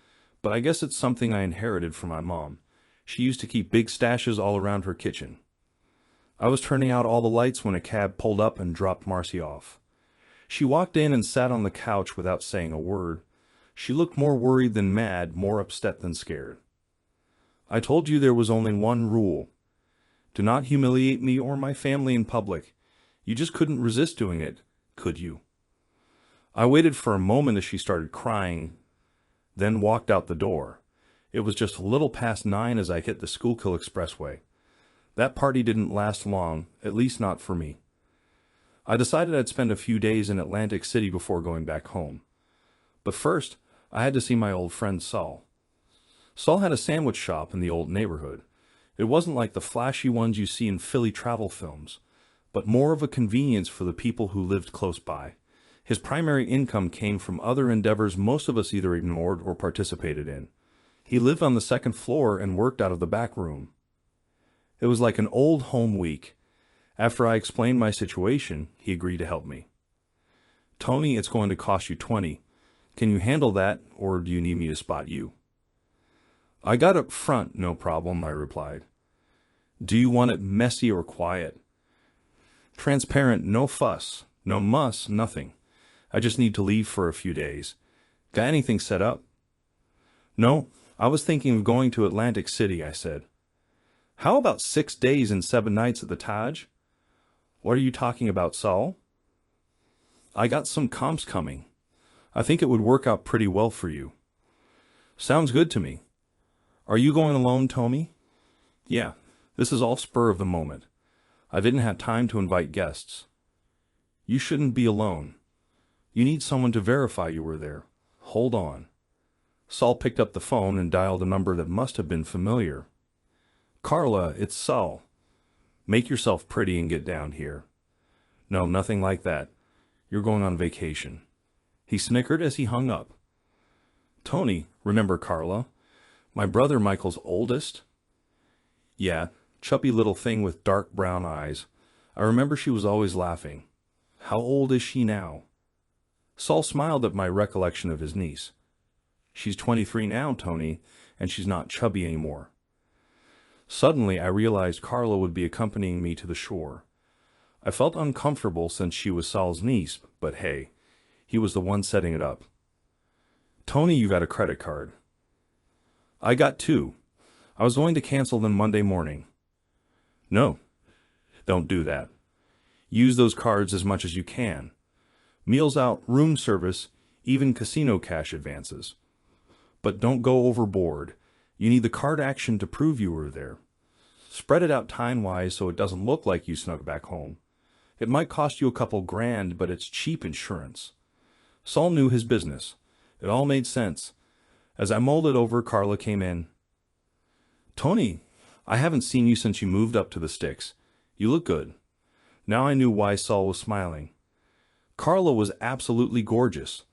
but I guess it's something I inherited from my mom. She used to keep big stashes all around her kitchen. I was turning out all the lights when a cab pulled up and dropped Marcy off. She walked in and sat on the couch without saying a word. She looked more worried than mad, more upset than scared. "I told you there was only one rule. Do not humiliate me or my family in public. You just couldn't resist doing it, could you?" I waited for a moment as she started crying, then walked out the door. It was just a little past 9 as I hit the Schuylkill Expressway. That party didn't last long, at least not for me. I decided I'd spend a few days in Atlantic City before going back home. But first, I had to see my old friend Saul. Saul had a sandwich shop in the old neighborhood. It wasn't like the flashy ones you see in Philly travel films, but more of a convenience for the people who lived close by. His primary income came from other endeavors most of us either ignored or participated in. He lived on the second floor and worked out of the back room. It was like an old home week. After I explained my situation, he agreed to help me. "Tony, it's going to cost you 20. Can you handle that, or do you need me to spot you?" "I got up front, no problem," I replied. "Do you want it messy or quiet?" "Transparent, no fuss, no muss, nothing. I just need to leave for a few days. Got anything set up?" "No, I was thinking of going to Atlantic City," I said. "How about 6 days and 7 nights at the Taj?" "What are you talking about, Saul?" "I got some comps coming. I think it would work out pretty well for you." "Sounds good to me. Are you going alone, Tony?" "Yeah, this is all spur of the moment. I didn't have time to invite guests." "You shouldn't be alone. You need someone to verify you were there. Hold on." Saul picked up the phone and dialed a number that must have been familiar. "Carla, it's Saul. Make yourself pretty and get down here." "No, nothing like that. You're going on vacation." He snickered as he hung up. "Tony, remember Carla? My brother Michael's oldest?" "Yeah, chubby little thing with dark brown eyes. I remember she was always laughing. How old is she now?" Saul smiled at my recollection of his niece. "She's 23 now, Tony, and she's not chubby anymore." Suddenly, I realized Carla would be accompanying me to the shore. I felt uncomfortable since she was Saul's niece, but hey, he was the one setting it up. "Tony, you got a credit card." "I got 2. I was going to cancel them Monday morning." "No, don't do that. Use those cards as much as you can. Meals out, room service, even casino cash advances. But don't go overboard. You need the card action to prove you were there. Spread it out time-wise so it doesn't look like you snuck back home. It might cost you a couple grand, but it's cheap insurance." Saul knew his business. It all made sense. As I mulled it over, Carla came in. "Tony, I haven't seen you since you moved up to the sticks. You look good." Now I knew why Saul was smiling. Carla was absolutely gorgeous.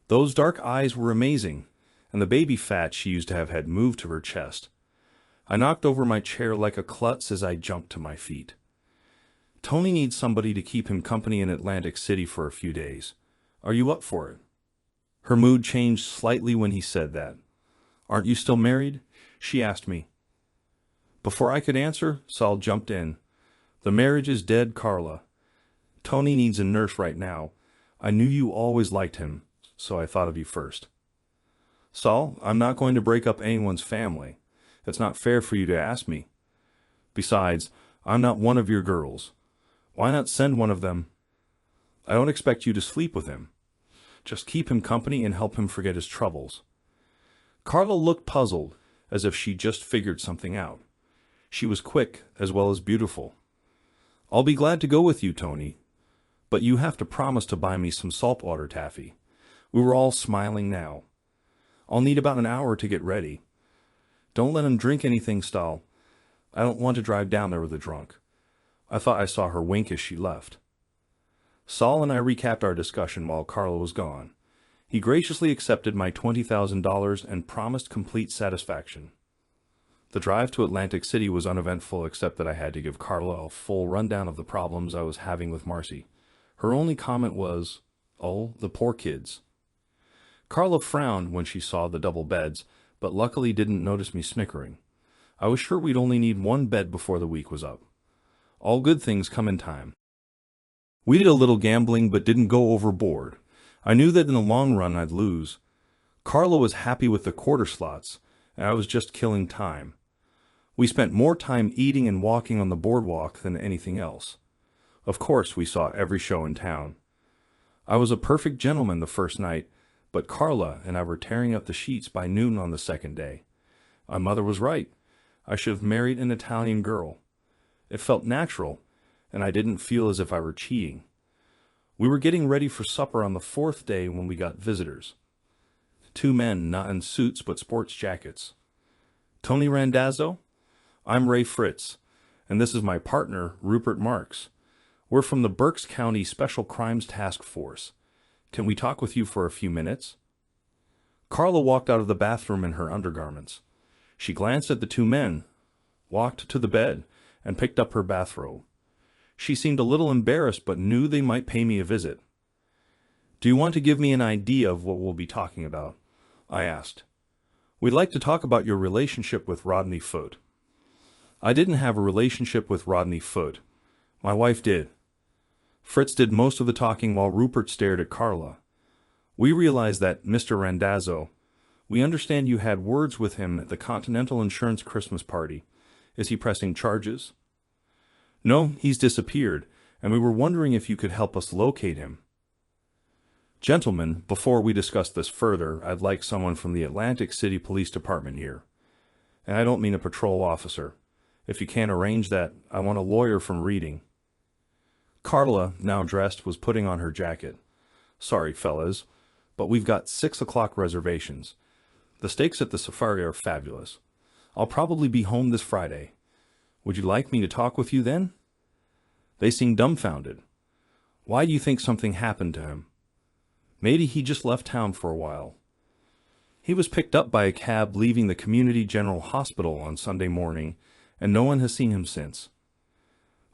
Those dark eyes were amazing, and the baby fat she used to have had moved to her chest. I knocked over my chair like a klutz as I jumped to my feet. Tony needs somebody to keep him company in Atlantic City for a few days. Are you up for it? Her mood changed slightly when he said that. Aren't you still married? She asked me. Before I could answer, Saul jumped in. The marriage is dead, Carla. Tony needs a nurse right now. I knew you always liked him, so I thought of you first. Saul, I'm not going to break up anyone's family. It's not fair for you to ask me. Besides, I'm not one of your girls. Why not send one of them? I don't expect you to sleep with him. Just keep him company and help him forget his troubles. Carla looked puzzled, as if she just figured something out. She was quick as well as beautiful. I'll be glad to go with you, Tony. But you have to promise to buy me some saltwater taffy. We were all smiling now. I'll need about an hour to get ready. Don't let him drink anything, Stahl. I don't want to drive down there with a drunk. I thought I saw her wink as she left. Saul and I recapped our discussion while Carla was gone. He graciously accepted my $20,000 and promised complete satisfaction. The drive to Atlantic City was uneventful except that I had to give Carla a full rundown of the problems I was having with Marcy. Her only comment was, "Oh, the poor kids." Carla frowned when she saw the double beds, but luckily didn't notice me snickering. I was sure we'd only need one bed before the week was up. All good things come in time. We did a little gambling but didn't go overboard. I knew that in the long run I'd lose. Carla was happy with the quarter slots, and I was just killing time. We spent more time eating and walking on the boardwalk than anything else. Of course, we saw every show in town. I was a perfect gentleman the first night, but Carla and I were tearing up the sheets by noon on the second day. My mother was right. I should have married an Italian girl. It felt natural, and I didn't feel as if I were cheating. We were getting ready for supper on the fourth day when we got visitors. Two men, not in suits but sports jackets. Tony Randazzo? I'm Ray Fritz, and this is my partner, Rupert Marks. We're from the Berks County Special Crimes Task Force. Can we talk with you for a few minutes? Carla walked out of the bathroom in her undergarments. She glanced at the two men, walked to the bed, and picked up her bathrobe. She seemed a little embarrassed but knew they might pay me a visit. Do you want to give me an idea of what we'll be talking about? I asked. We'd like to talk about your relationship with Rodney Foote. I didn't have a relationship with Rodney Foote. My wife did. Fritz did most of the talking while Rupert stared at Carla. We realized that, Mr. Randazzo, we understand you had words with him at the Continental Insurance Christmas party. Is he pressing charges? No, he's disappeared, and we were wondering if you could help us locate him. Gentlemen, before we discuss this further, I'd like someone from the Atlantic City Police Department here. And I don't mean a patrol officer. If you can't arrange that, I want a lawyer from Reading. Carla, now dressed, was putting on her jacket. Sorry, fellas, but we've got 6 o'clock reservations. The steaks at the safari are fabulous. I'll probably be home this Friday. Would you like me to talk with you then? They seemed dumbfounded. Why do you think something happened to him? Maybe he just left town for a while. He was picked up by a cab leaving the Community General Hospital on Sunday morning, and no one has seen him since.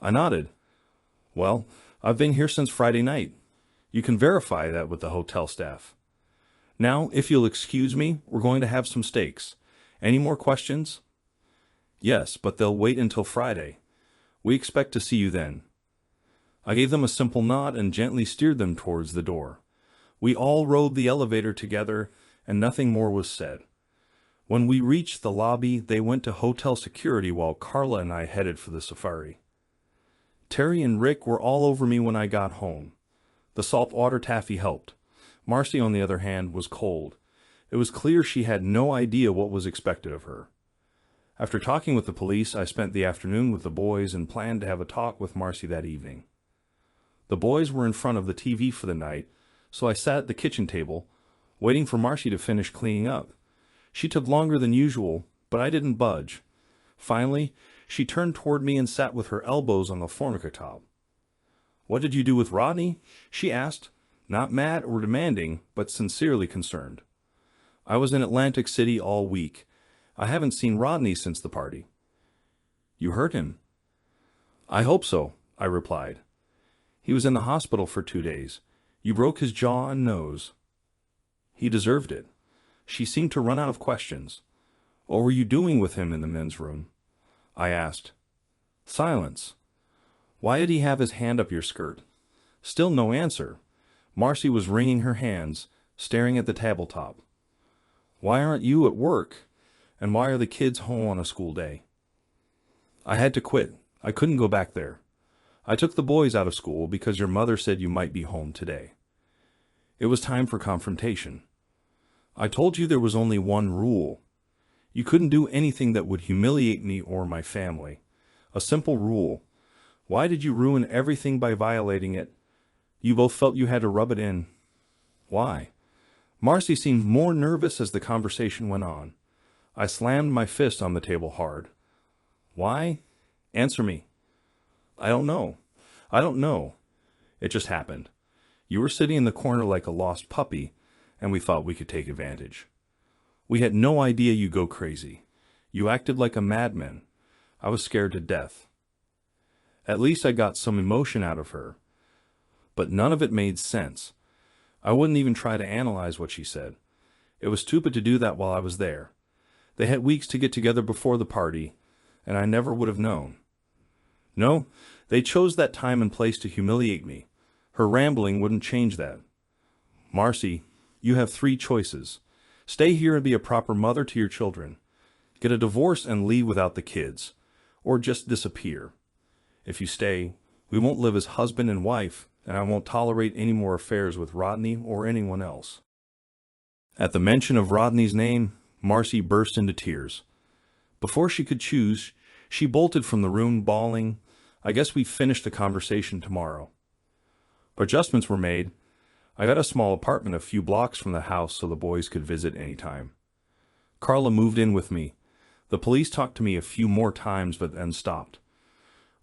I nodded. Well, I've been here since Friday night. You can verify that with the hotel staff. Now, if you'll excuse me, we're going to have some steaks. Any more questions? Yes, but they'll wait until Friday. We expect to see you then. I gave them a simple nod and gently steered them towards the door. We all rode the elevator together, and nothing more was said. When we reached the lobby, they went to hotel security while Carla and I headed for the safari. Terry and Rick were all over me when I got home. The saltwater taffy helped. Marcy, on the other hand, was cold. It was clear she had no idea what was expected of her. After talking with the police, I spent the afternoon with the boys and planned to have a talk with Marcy that evening. The boys were in front of the TV for the night, so I sat at the kitchen table, waiting for Marcy to finish cleaning up. She took longer than usual, but I didn't budge. Finally, she turned toward me and sat with her elbows on the formica top. What did you do with Rodney? She asked, not mad or demanding, but sincerely concerned. I was in Atlantic City all week. I haven't seen Rodney since the party. You hurt him? I hope so, I replied. He was in the hospital for 2 days. You broke his jaw and nose. He deserved it. She seemed to run out of questions. What were you doing with him in the men's room? I asked. Silence. Why did he have his hand up your skirt? Still no answer. Marcy was wringing her hands, staring at the tabletop. Why aren't you at work? And why are the kids home on a school day? I had to quit. I couldn't go back there. I took the boys out of school because your mother said you might be home today. It was time for confrontation. I told you there was only one rule. You couldn't do anything that would humiliate me or my family. A simple rule. Why did you ruin everything by violating it? You both felt you had to rub it in. Why? Marcy seemed more nervous as the conversation went on. I slammed my fist on the table hard. Why? Answer me. I don't know. I don't know. It just happened. You were sitting in the corner like a lost puppy, and we thought we could take advantage. We had no idea you'd go crazy. You acted like a madman. I was scared to death. At least I got some emotion out of her. But none of it made sense. I wouldn't even try to analyze what she said. It was stupid to do that while I was there. They had weeks to get together before the party, and I never would have known. No, they chose that time and place to humiliate me. Her rambling wouldn't change that. Marcy, you have 3 choices. Stay here and be a proper mother to your children. Get a divorce and leave without the kids. Or just disappear. If you stay, we won't live as husband and wife, and I won't tolerate any more affairs with Rodney or anyone else. At the mention of Rodney's name, Marcy burst into tears. Before she could choose, she bolted from the room bawling, I guess we finish the conversation tomorrow. Adjustments were made. I got a small apartment a few blocks from the house so the boys could visit any time. Carla moved in with me. The police talked to me a few more times but then stopped.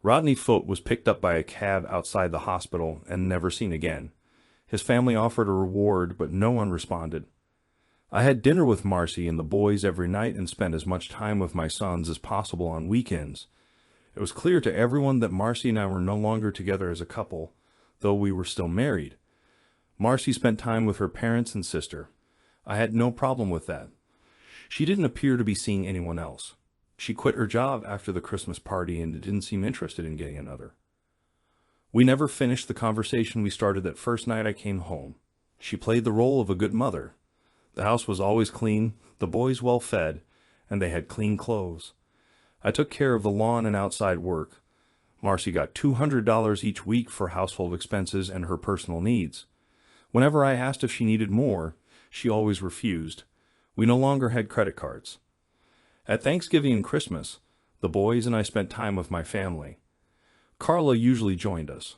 Rodney Foot was picked up by a cab outside the hospital and never seen again. His family offered a reward, but no one responded. I had dinner with Marcy and the boys every night and spent as much time with my sons as possible on weekends. It was clear to everyone that Marcy and I were no longer together as a couple, though we were still married. Marcy spent time with her parents and sister. I had no problem with that. She didn't appear to be seeing anyone else. She quit her job after the Christmas party and didn't seem interested in getting another. We never finished the conversation we started that first night I came home. She played the role of a good mother. The house was always clean, the boys well fed, and they had clean clothes. I took care of the lawn and outside work. Marcy got $200 each week for household expenses and her personal needs. Whenever I asked if she needed more, she always refused. We no longer had credit cards. At Thanksgiving and Christmas, the boys and I spent time with my family. Carla usually joined us.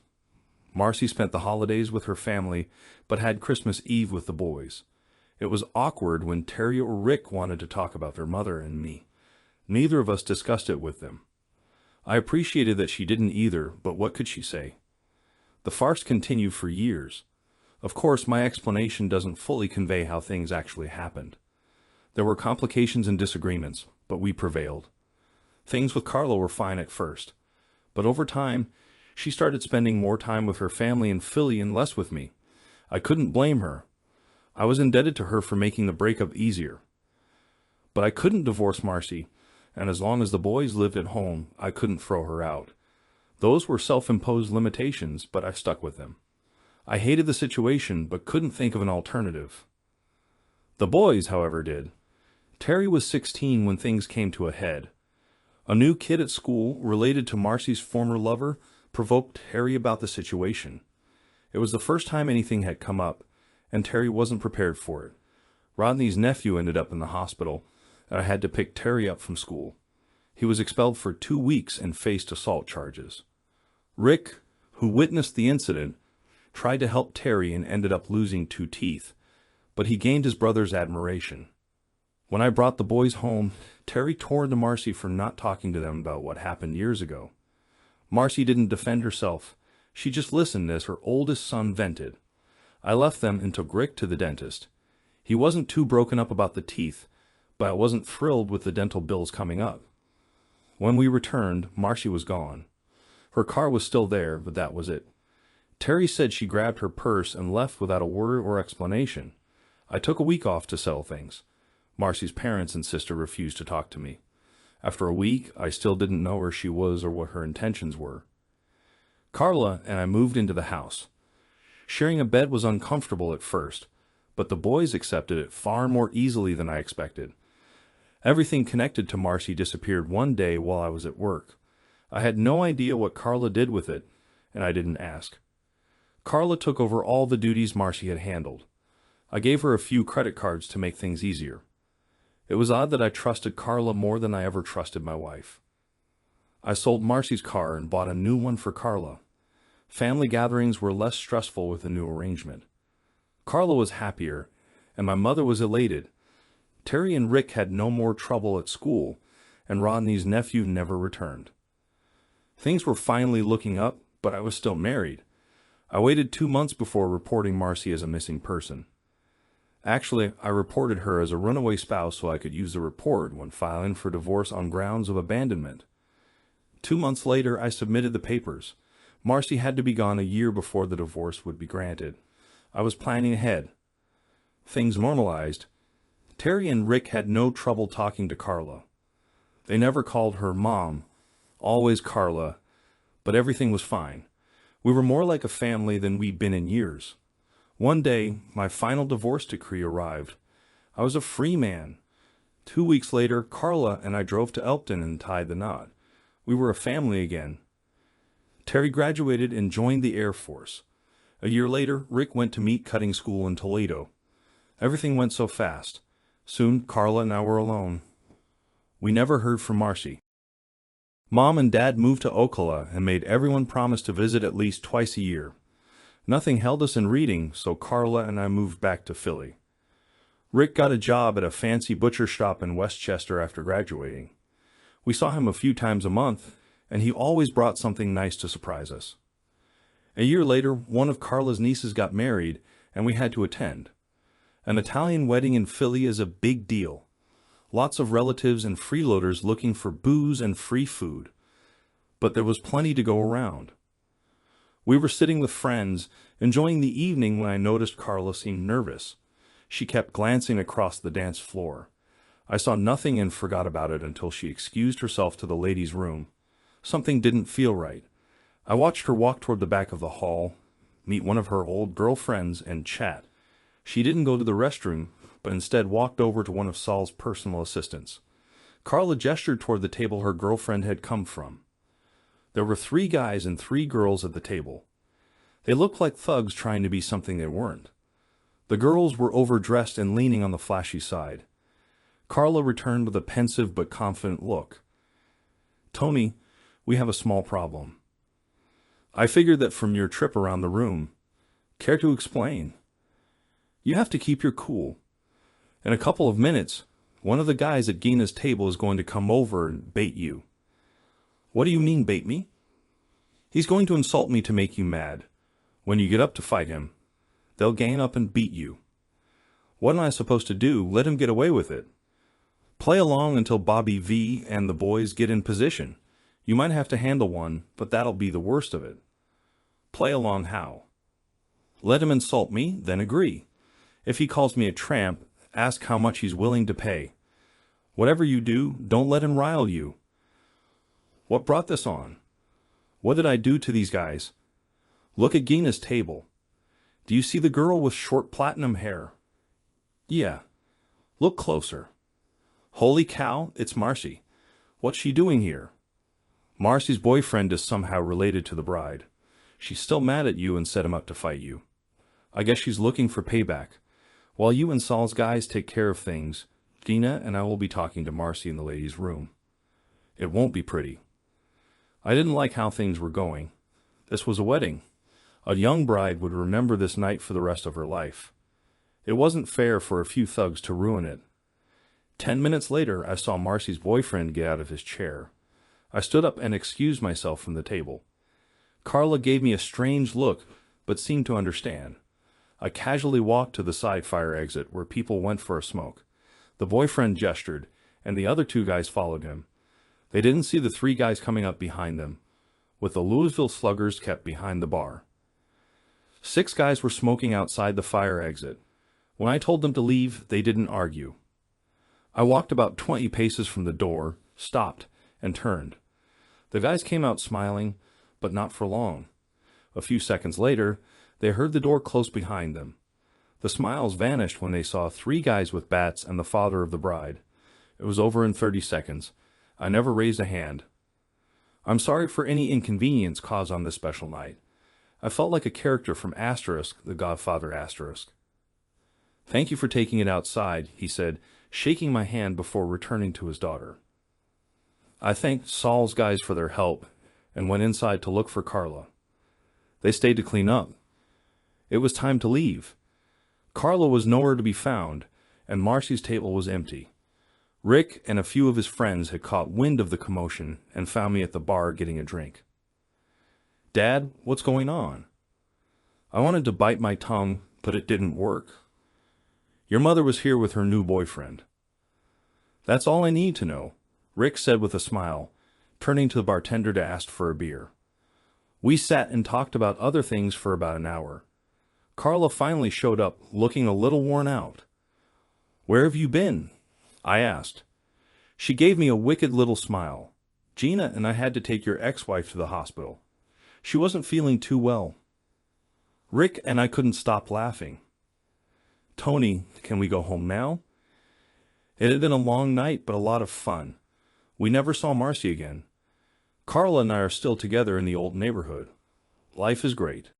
Marcy spent the holidays with her family, but had Christmas Eve with the boys. It was awkward when Terry or Rick wanted to talk about their mother and me. Neither of us discussed it with them. I appreciated that she didn't either, but what could she say? The farce continued for years. Of course, my explanation doesn't fully convey how things actually happened. There were complications and disagreements, but we prevailed. Things with Carla were fine at first, but over time, she started spending more time with her family in Philly and less with me. I couldn't blame her. I was indebted to her for making the breakup easier. But I couldn't divorce Marcy, and as long as the boys lived at home, I couldn't throw her out. Those were self-imposed limitations, but I stuck with them. I hated the situation, but couldn't think of an alternative. The boys, however, did. Terry was 16 when things came to a head. A new kid at school, related to Marcy's former lover, provoked Terry about the situation. It was the first time anything had come up, and Terry wasn't prepared for it. Rodney's nephew ended up in the hospital, and I had to pick Terry up from school. He was expelled for 2 weeks and faced assault charges. Rick, who witnessed the incident, tried to help Terry and ended up losing 2 teeth, but he gained his brother's admiration. When I brought the boys home, Terry tore into Marcy for not talking to them about what happened years ago. Marcy didn't defend herself. She just listened as her oldest son vented. I left them and took Rick to the dentist. He wasn't too broken up about the teeth, but I wasn't thrilled with the dental bills coming up. When we returned, Marcy was gone. Her car was still there, but that was it. Terry said she grabbed her purse and left without a word or explanation. I took a week off to settle things. Marcy's parents and sister refused to talk to me. After a week, I still didn't know where she was or what her intentions were. Carla and I moved into the house. Sharing a bed was uncomfortable at first, but the boys accepted it far more easily than I expected. Everything connected to Marcy disappeared one day while I was at work. I had no idea what Carla did with it, and I didn't ask. Carla took over all the duties Marcy had handled. I gave her a few credit cards to make things easier. It was odd that I trusted Carla more than I ever trusted my wife. I sold Marcy's car and bought a new one for Carla. Family gatherings were less stressful with the new arrangement. Carla was happier, and my mother was elated. Terry and Rick had no more trouble at school, and Rodney's nephew never returned. Things were finally looking up, but I was still married. I waited 2 months before reporting Marcy as a missing person. Actually, I reported her as a runaway spouse so I could use the report when filing for divorce on grounds of abandonment. 2 months later, I submitted the papers. Marcy had to be gone a year before the divorce would be granted. I was planning ahead. Things normalized. Terry and Rick had no trouble talking to Carla. They never called her Mom, always Carla, but everything was fine. We were more like a family than we'd been in years. One day, my final divorce decree arrived. I was a free man. 2 weeks later, Carla and I drove to Elkton and tied the knot. We were a family again. Terry graduated and joined the Air Force. A year later, Rick went to meat cutting school in Toledo. Everything went so fast. Soon, Carla and I were alone. We never heard from Marcy. Mom and Dad moved to Ocala and made everyone promise to visit at least twice a year. Nothing held us in Reading, so Carla and I moved back to Philly. Rick got a job at a fancy butcher shop in Westchester after graduating. We saw him a few times a month, and he always brought something nice to surprise us. A year later, one of Carla's nieces got married, and we had to attend. An Italian wedding in Philly is a big deal. Lots of relatives and freeloaders looking for booze and free food. But there was plenty to go around. We were sitting with friends, enjoying the evening when I noticed Carla seemed nervous. She kept glancing across the dance floor. I saw nothing and forgot about it until she excused herself to the ladies' room. Something didn't feel right. I watched her walk toward the back of the hall, meet one of her old girlfriends, and chat. She didn't go to the restroom, but instead walked over to one of Saul's personal assistants. Carla gestured toward the table her girlfriend had come from. There were 3 guys and 3 girls at the table. They looked like thugs trying to be something they weren't. The girls were overdressed and leaning on the flashy side. Carla returned with a pensive but confident look. "Tony, we have a small problem." "I figured that from your trip around the room. Care to explain?" "You have to keep your cool. In a couple of minutes, one of the guys at Gina's table is going to come over and bait you." "What do you mean, bait me?" "He's going to insult me to make you mad. When you get up to fight him, they'll gang up and beat you." "What am I supposed to do? Let him get away with it?" "Play along until Bobby V and the boys get in position. You might have to handle one, but that'll be the worst of it." "Play along how?" "Let him insult me, then agree. If he calls me a tramp, ask how much he's willing to pay. Whatever you do, don't let him rile you." "What brought this on? What did I do to these guys?" "Look at Gina's table. Do you see the girl with short platinum hair?" "Yeah." "Look closer." "Holy cow, it's Marcy. What's she doing here?" "Marcy's boyfriend is somehow related to the bride. She's still mad at you and set him up to fight you. I guess she's looking for payback. While you and Saul's guys take care of things, Gina and I will be talking to Marcy in the ladies' room. It won't be pretty." I didn't like how things were going. This was a wedding. A young bride would remember this night for the rest of her life. It wasn't fair for a few thugs to ruin it. 10 minutes later, I saw Marcy's boyfriend get out of his chair. I stood up and excused myself from the table. Carla gave me a strange look, but seemed to understand. I casually walked to the side fire exit where people went for a smoke. The boyfriend gestured, and the other two guys followed him. They didn't see the three guys coming up behind them, with the Louisville Sluggers kept behind the bar. 6 guys were smoking outside the fire exit. When I told them to leave, they didn't argue. I walked about 20 paces from the door, stopped, and turned. The guys came out smiling, but not for long. A few seconds later, they heard the door close behind them. The smiles vanished when they saw 3 guys with bats and the father of the bride. It was over in 30 seconds. I never raised a hand. I'm sorry for any inconvenience caused on this special night. I felt like a character from Asterisk, The Godfather Asterisk. Thank you for taking it outside, he said, shaking my hand before returning to his daughter. I thanked Saul's guys for their help and went inside to look for Carla. They stayed to clean up. It was time to leave. Carla was nowhere to be found, and Marcy's table was empty. Rick and a few of his friends had caught wind of the commotion and found me at the bar getting a drink. Dad, what's going on? I wanted to bite my tongue, but it didn't work. Your mother was here with her new boyfriend. That's all I need to know, Rick said with a smile, turning to the bartender to ask for a beer. We sat and talked about other things for about an hour. Carla finally showed up, looking a little worn out. Where have you been? I asked. She gave me a wicked little smile. Gina and I had to take your ex-wife to the hospital. She wasn't feeling too well. Rick and I couldn't stop laughing. Tony, can we go home now? It had been a long night, but a lot of fun. We never saw Marcy again. Carla and I are still together in the old neighborhood. Life is great.